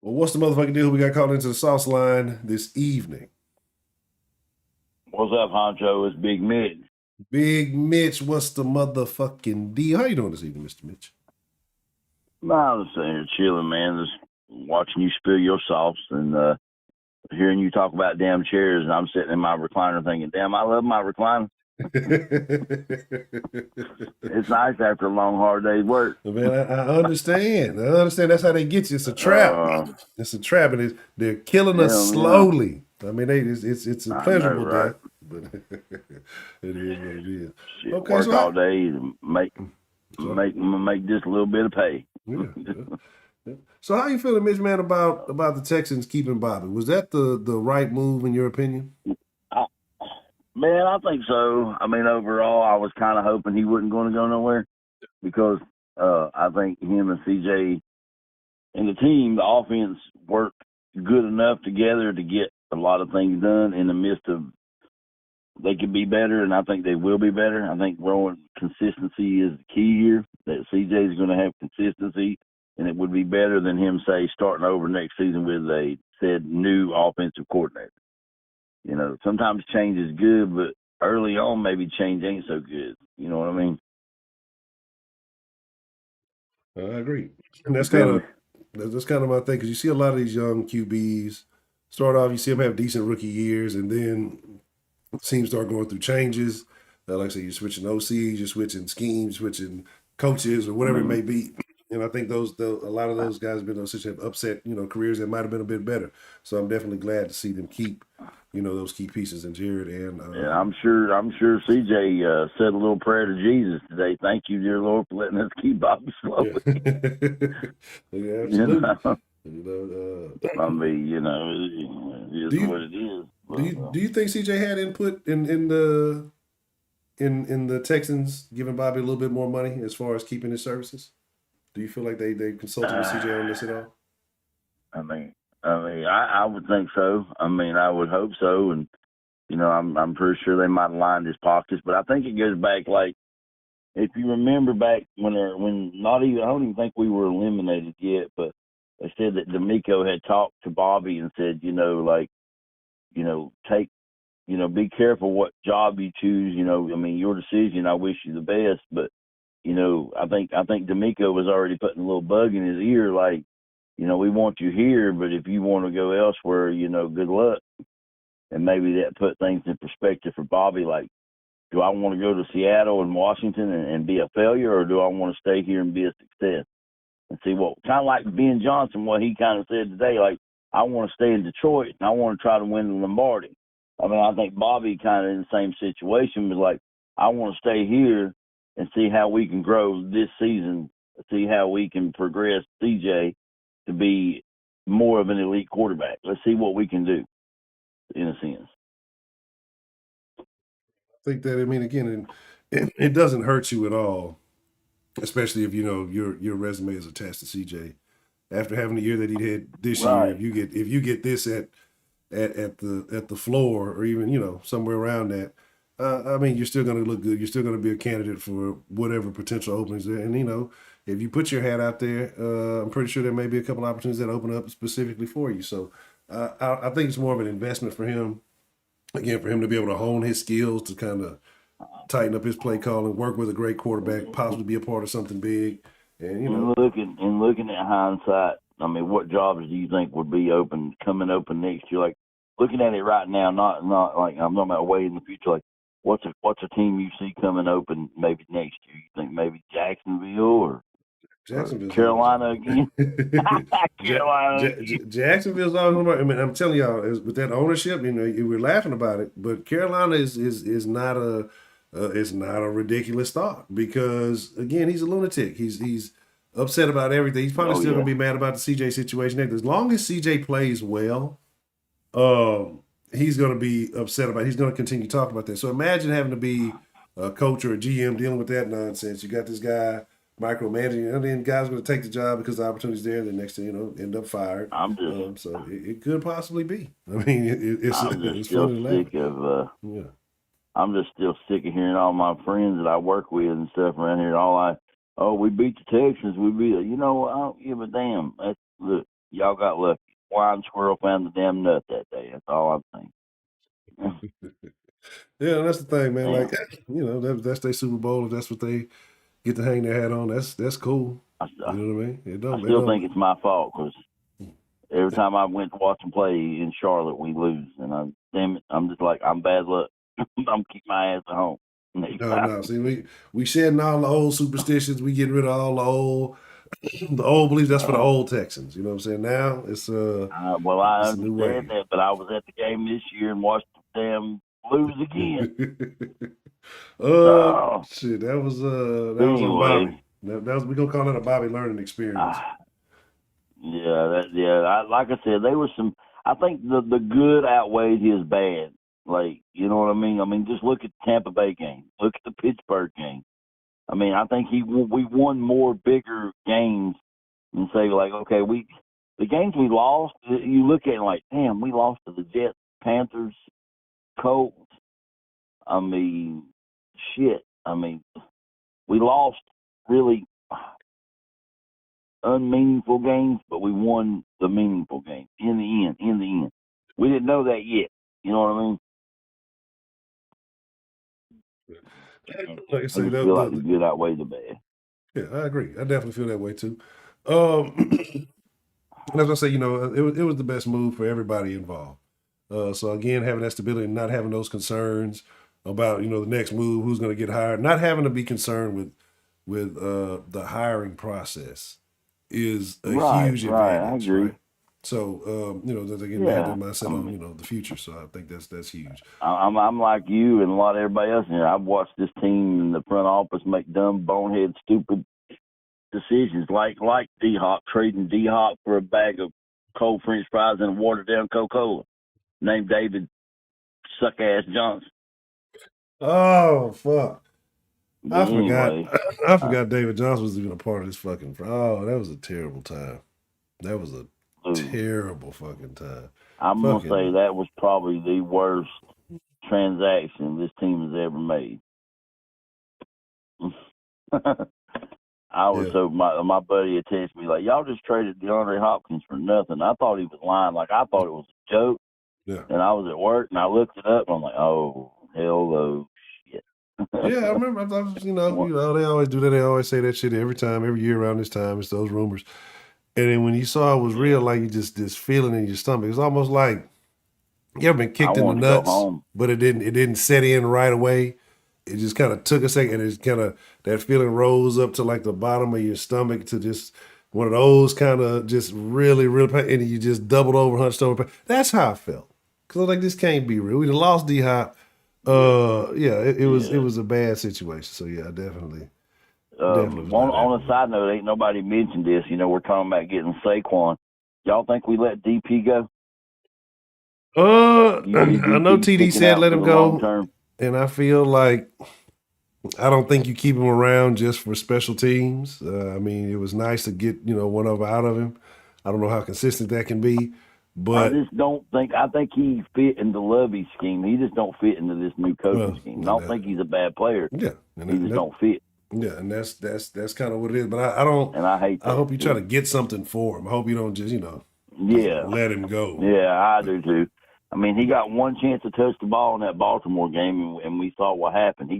Well, what's the motherfucking deal? We got called into the Sauceline this evening. What's up, honcho? It's Big Mitch. Big Mitch, what's the motherfucking deal? How you doing this evening, Mr. Mitch? I'm just sitting here chilling, man. Just watching you spill your sauce and hearing you talk about damn chairs, and I'm sitting in my recliner thinking, damn, I love my recliner. It's nice after a long, hard day's work. Man, I understand. That's how they get you. It's a trap. It's a trap, and they're killing us slowly. Yeah. I mean, it's a pleasurable death, but it is what it is. Shit, okay, work all day to make just a little bit of pay. Yeah. So how you feeling, Mitch, man, about the Texans keeping Bobby? Was that the right move in your opinion? Man, I think so. I mean, overall, I was kind of hoping he wasn't going to go nowhere, because I think him and CJ and the team, the offense, worked good enough together to get a lot of things done in the midst of they could be better, and I think they will be better. I think growing consistency is the key here, that CJ is going to have consistency, and it would be better than him, say, starting over next season with a said new offensive coordinator. You know, sometimes change is good, but early on maybe change ain't so good. You know what I mean? I agree. And that's kind of my thing, because you see a lot of these young QBs start off, you see them have decent rookie years, and then teams start going through changes. Like I said, you're switching OCs, you're switching schemes, switching coaches, or whatever it may be. And I think a lot of those guys have been in those situations, have upset, careers that might have been a bit better. So I'm definitely glad to see them keep those key pieces in Jared and yeah, I'm sure CJ said a little prayer to Jesus today. Thank you, dear Lord, for letting us keep Bobby Slowick. Yeah, absolutely. I mean, it is what it is. Do you think CJ had input in the Texans giving Bobby a little bit more money as far as keeping his services? Do you feel like they consulted with CJ on this at all? I would think so. I mean, I would hope so, and I'm pretty sure they might have lined his pockets. But I think it goes back, like, if you remember back when not even, I don't even think we were eliminated yet, but they said that D'Amico had talked to Bobby and said, take, be careful what job you choose. Your decision. I wish you the best, but I think D'Amico was already putting a little bug in his ear, like, we want you here, but if you want to go elsewhere, good luck. And maybe that put things in perspective for Bobby, like, do I want to go to Seattle and Washington and be a failure, or do I want to stay here and be a success? And see what, kind of like Ben Johnson, what he kind of said today, like, I want to stay in Detroit and I want to try to win the Lombardi. I think Bobby kind of in the same situation was like, I want to stay here and see how we can grow this season, see how we can progress CJ to be more of an elite quarterback. Let's see what we can do, in a sense. I think that, again, it doesn't hurt you at all, especially if your resume is attached to CJ. After having the year that he had this year, if you get this at the floor, or even somewhere around that, you're still going to look good. You're still going to be a candidate for whatever potential openings there. And if you put your hat out there, I'm pretty sure there may be a couple opportunities that open up specifically for you. So I think it's more of an investment for him. Again, for him to be able to hone his skills, to kind of tighten up his play calling, work with a great quarterback, possibly be a part of something big. And looking at hindsight, what jobs do you think would be coming open next year? Like, looking at it right now, not like I'm talking about way in the future. Like, what's a team you see coming open maybe next year? You think maybe Jacksonville or Carolina again? Jacksonville's always. I'm telling y'all, with that ownership, we're laughing about it, but Carolina is not a ridiculous thought, because again, he's a lunatic. He's upset about everything. He's probably still gonna be mad about the CJ situation. As long as CJ plays well, he's gonna be upset about it. He's gonna continue talking about that. So imagine having to be a coach or a GM dealing with that nonsense. You got this guy micromanaging, and then guys going to take the job because the opportunity's there. The next thing end up fired. So it could possibly be. It's still sick of. I'm just still sick of hearing all my friends that I work with and stuff around here. We beat the Texans. I don't give a damn. Look, y'all got lucky. Blind squirrel found the damn nut that day. That's all I'm saying. Yeah, that's the thing, man. Like, that's their Super Bowl. If that's what they get to hang their hat on, that's cool. You know what I mean? I still think it's my fault, because every time I went to watch them play in Charlotte, we lose. And I'm just like, I'm bad luck. I'm keeping my ass at home. No. See, we shedding all the old superstitions. We getting rid of all the old beliefs. That's for the old Texans. You know what I'm saying? Now it's I understand that, but I was at the game this year and watched them lose again. Shit, that was on Bobby. We're gonna call it a Bobby learning experience. Like I said, there was some. I think the good outweighed his bad. Like, you know what I mean? Just look at the Tampa Bay game. Look at the Pittsburgh game. I think we won more bigger games and say, like, okay, the games we lost, you look at it like, damn, we lost to the Jets, Panthers, Colts. Shit. We lost really unmeaningful games, but we won the meaningful games in the end. We didn't know that yet. You know what I mean? Like I say, feel like the good outweigh the bad. Yeah, I agree. I definitely feel that way too. As I say, it was the best move for everybody involved. So again, having that stability and not having those concerns about the next move, who's going to get hired, not having to be concerned with the hiring process is a huge advantage. I agree. So they're getting back their mindset on the future. So I think that's huge. I'm like you and a lot of everybody else in here. I've watched this team in the front office make dumb, bonehead, stupid decisions like D-Hop, trading D-Hop for a bag of cold French fries and a watered-down Coca-Cola named David Suck-Ass Johnson. Oh, fuck. But I forgot David Johnson was even a part of this fucking. Oh, that was a terrible time. That was a terrible fucking time. I'm going to say that was probably the worst transaction this team has ever made. I was so my buddy had texted me like, y'all just traded DeAndre Hopkins for nothing. I thought he was lying. Like I thought it was a joke. Yeah. And I was at work and I looked it up and I'm like, oh, hello, shit. Yeah, I remember. I was, they always do that. They always say that shit every year around this time. It's those rumors. And then when you saw it was real, like you just this feeling in your stomach. It's almost like you ever been kicked in the nuts, but it didn't set in right away. It just kind of took a second. And it kind of that feeling rose up to like the bottom of your stomach to just one of those kind of just really, really, and you just doubled over, hunched over. That's how I felt. Cause I was like, this can't be real. We lost D-Hop. It was a bad situation. So yeah, definitely. On a side note, ain't nobody mentioned this. We're talking about getting Saquon. Y'all think we let DP go? I know TD said let him go, and I feel like I don't think you keep him around just for special teams. I mean, it was nice to get one of them out of him. I don't know how consistent that can be. But I just don't think. I think he fit in the Lovey scheme. He just don't fit into this new coaching scheme. I don't think he's a bad player. Yeah, he just don't fit. Yeah, and that's kind of what it is. But I don't. And I hate that. I hope you try to get something for him. I hope you don't just let him go. Yeah, I do too. I mean, he got one chance to touch the ball in that Baltimore game, and we saw what happened.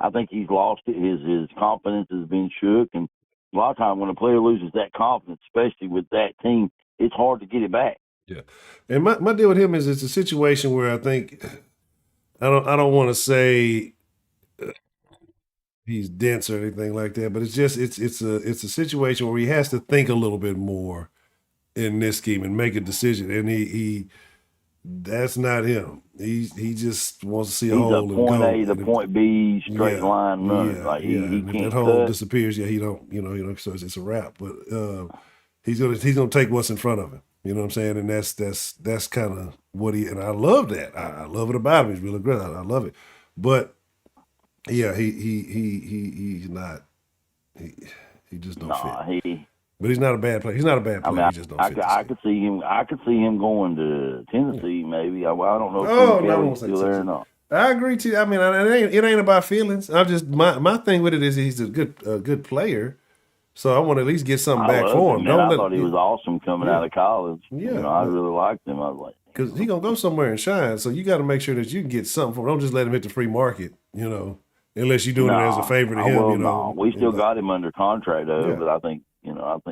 I think he's lost it. His confidence has been shook, and a lot of times when a player loses that confidence, especially with that team, it's hard to get it back. Yeah, and my deal with him is it's a situation where I think I don't want to say he's dense or anything like that, but it's a situation where he has to think a little bit more in this scheme and make a decision, and he that's not him. He just wants to see a hole and go. Point A to point B straight line runner. He can't. If that hole disappears, he don't. So it's a wrap. But he's gonna take what's in front of him. You know what I'm saying? And that's kind of what and I love that. I love it about him. He's really great. I love it. But yeah, he's not. He just don't fit. But he's not a bad player. He's not a bad player. He just don't fit. I could see him going to Tennessee. Maybe I don't know if he's still there or not. I agree too. I mean, it ain't about feelings. I'm just my thing with it is he's a good player. So I want to at least get something back for him. I thought he was awesome coming out of college. Yeah, I really liked him. I was like, because he's gonna go somewhere and shine. So you got to make sure that you can get something for him. Don't just let him hit the free market. Unless you're doing it as a favor to him. No, we still got him under contract though. Yeah. But I think at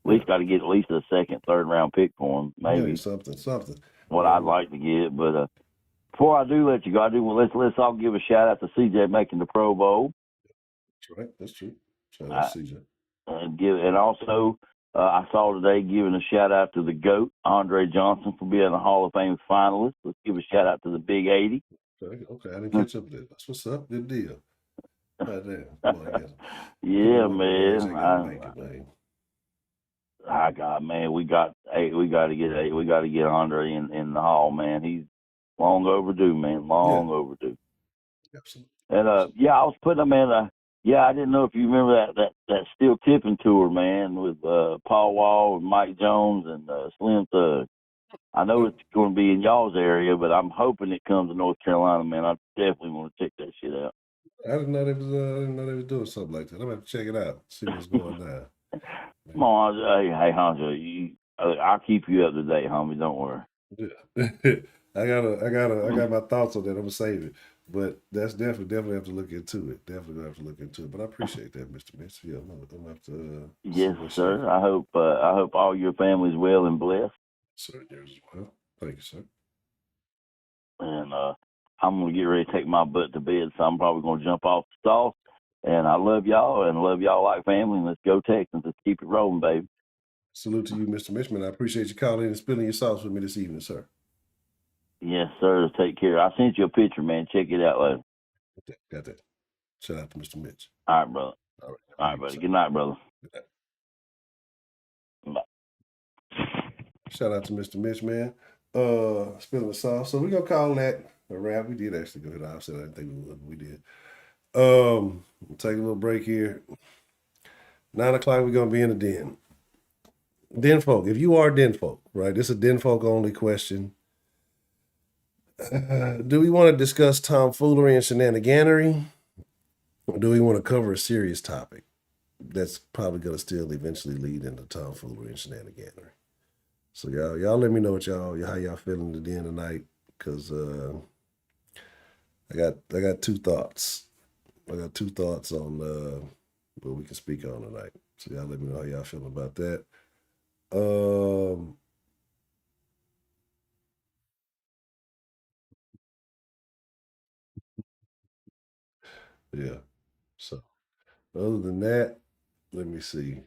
least got to get at least a second, third round pick for him. Maybe something. What I'd like to get, but before I do let you go, let's all give a shout out to CJ making the Pro Bowl. That's right. That's true. Shout out to CJ. And also, I saw today giving a shout out to the GOAT, Andre Johnson, for being a Hall of Fame finalist. Let's give a shout out to the Big 80. Okay, I didn't catch up with that. That's what's up. Good deal. Yeah, man. We got to get Andre in the Hall, man. He's long overdue, man. Long overdue. Absolutely. And I was putting him in I didn't know if you remember that Steel Tipping tour, man, with Paul Wall and Mike Jones and Slim Thug. I know it's going to be in y'all's area, but I'm hoping it comes to North Carolina, man. I definitely want to check that shit out. I didn't know they was doing something like that. I'm gonna have to check it out, see what's going on. Come on, hey, Honcho, I'll keep you up to date, homie. Don't worry. Yeah. I got my thoughts on that. I'm gonna save it, but that's definitely have to look into it. Definitely have to look into it. But I appreciate that, Mr. Mitch. Yeah, I'm gonna have to. Yes, sir. I hope all your family's well and blessed. Sir, yours as well. Thank you, sir. And I'm going to get ready to take my butt to bed, so I'm probably going to jump off the sauce. And I love y'all and love y'all like family. And let's go Texans. Let's keep it rolling, baby. Salute to you, Mr. Mitchman. I appreciate you calling in and spilling your sauce with me this evening, sir. Yes, sir. Take care. I sent you a picture, man. Check it out later. Got that. Shout out to Mr. Mitch. All right, brother. All right, buddy. Good night, brother. Good night. Bye. Shout out to Mr. Mitch, man. Spilling the sauce. So we're gonna call that a wrap. We did actually go ahead and offset. I didn't think we would, but we did. We'll take a little break here. 9 o'clock, we're gonna be in the den. Den folk, if you are den folk, right? This is a den folk only question. Do we want to discuss tomfoolery and shenaniganery? Or do we want to cover a serious topic that's probably going to still eventually lead into tomfoolery and shenaniganery? So y'all let me know what how y'all feeling at the end of the night, because I got two thoughts. I got two thoughts on what we can speak on tonight. So y'all let me know how y'all feeling about that. Yeah. So other than that, let me see.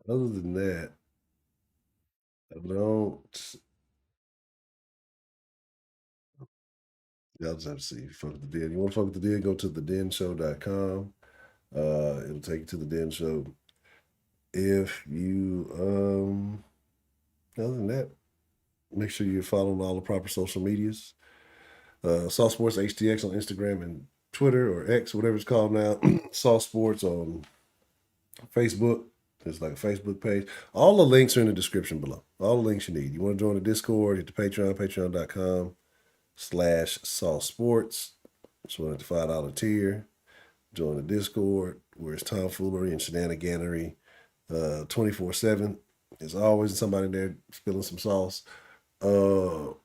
Other than that, I don't. Y'all just have to see. Fuck with the Den. You want to fuck with the Den? Go to thedenshow.com. It'll take you to the Den Show. If you other than that, make sure you're following all the proper social medias. Sauce Sports HTX on Instagram and Twitter, or X, whatever it's called now. Sauce Sports on Facebook. There's like a Facebook page. All the links are in the description below. All the links you need. You want to join the Discord, hit the Patreon, patreon.com/Sauce Sports. It's one at the $5 tier. Join the Discord, where it's tomfoolery and shenaniganery 24/7. There's always somebody there spilling some sauce. Who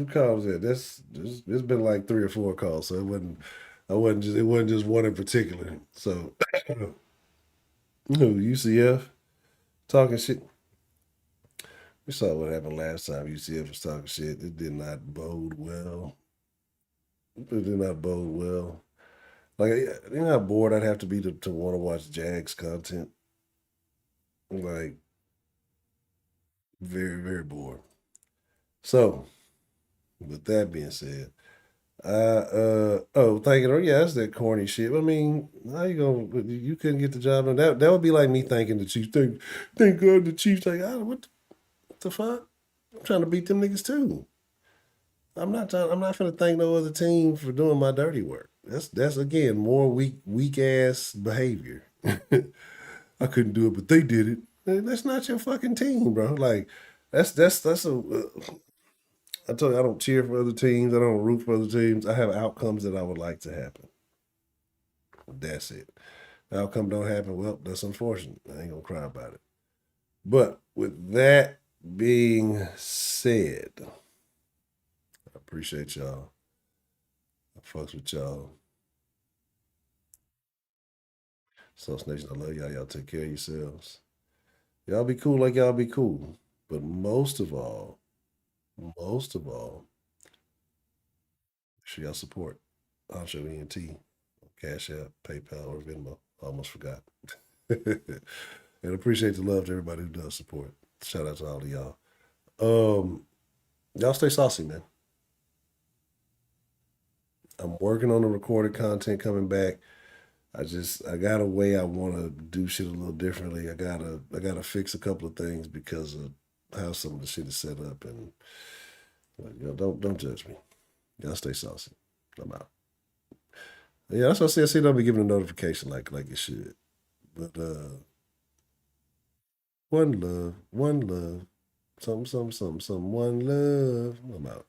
calls it? There's been like 3 or 4 calls, so it wasn't just one in particular. So UCF talking shit. We saw what happened last time. UCF was talking shit. It did not bode well. It did not bode well. Like, you know how bored I'd have to be to want to watch Jags content? Like, very, very bored. So, with that being said, that's that corny shit. I mean, how you couldn't get the job done? That would be like me thanking the Chiefs. Thank God the Chiefs. Like, what the fuck? I'm trying to beat them niggas too. I'm not gonna thank no other team for doing my dirty work. That's again more weak ass behavior. I couldn't do it, but they did it. That's not your fucking team, bro. Like, that's a. I told you I don't cheer for other teams. I don't root for other teams. I have outcomes that I would like to happen. That's it. The outcome don't happen. Well, that's unfortunate. I ain't gonna cry about it. But with that being said, I appreciate y'all. I fucks with y'all. Sauce Nation, I love y'all. Y'all take care of yourselves. Y'all be cool like y'all be cool. But most of all, make sure y'all support Honcho ENT, Cash App, PayPal, or Venmo. Almost forgot. And appreciate the love to everybody who does support. Shout out to all of y'all. Y'all stay saucy, man. I'm working on the recorded content coming back. I got a way I want to do shit a little differently. I gotta fix a couple of things because of how some of the shit is set up, and don't judge me. Y'all stay saucy. I'm out. Yeah, that's what I said. Don't be giving a notification like it should. But one love, something, one love. I'm out.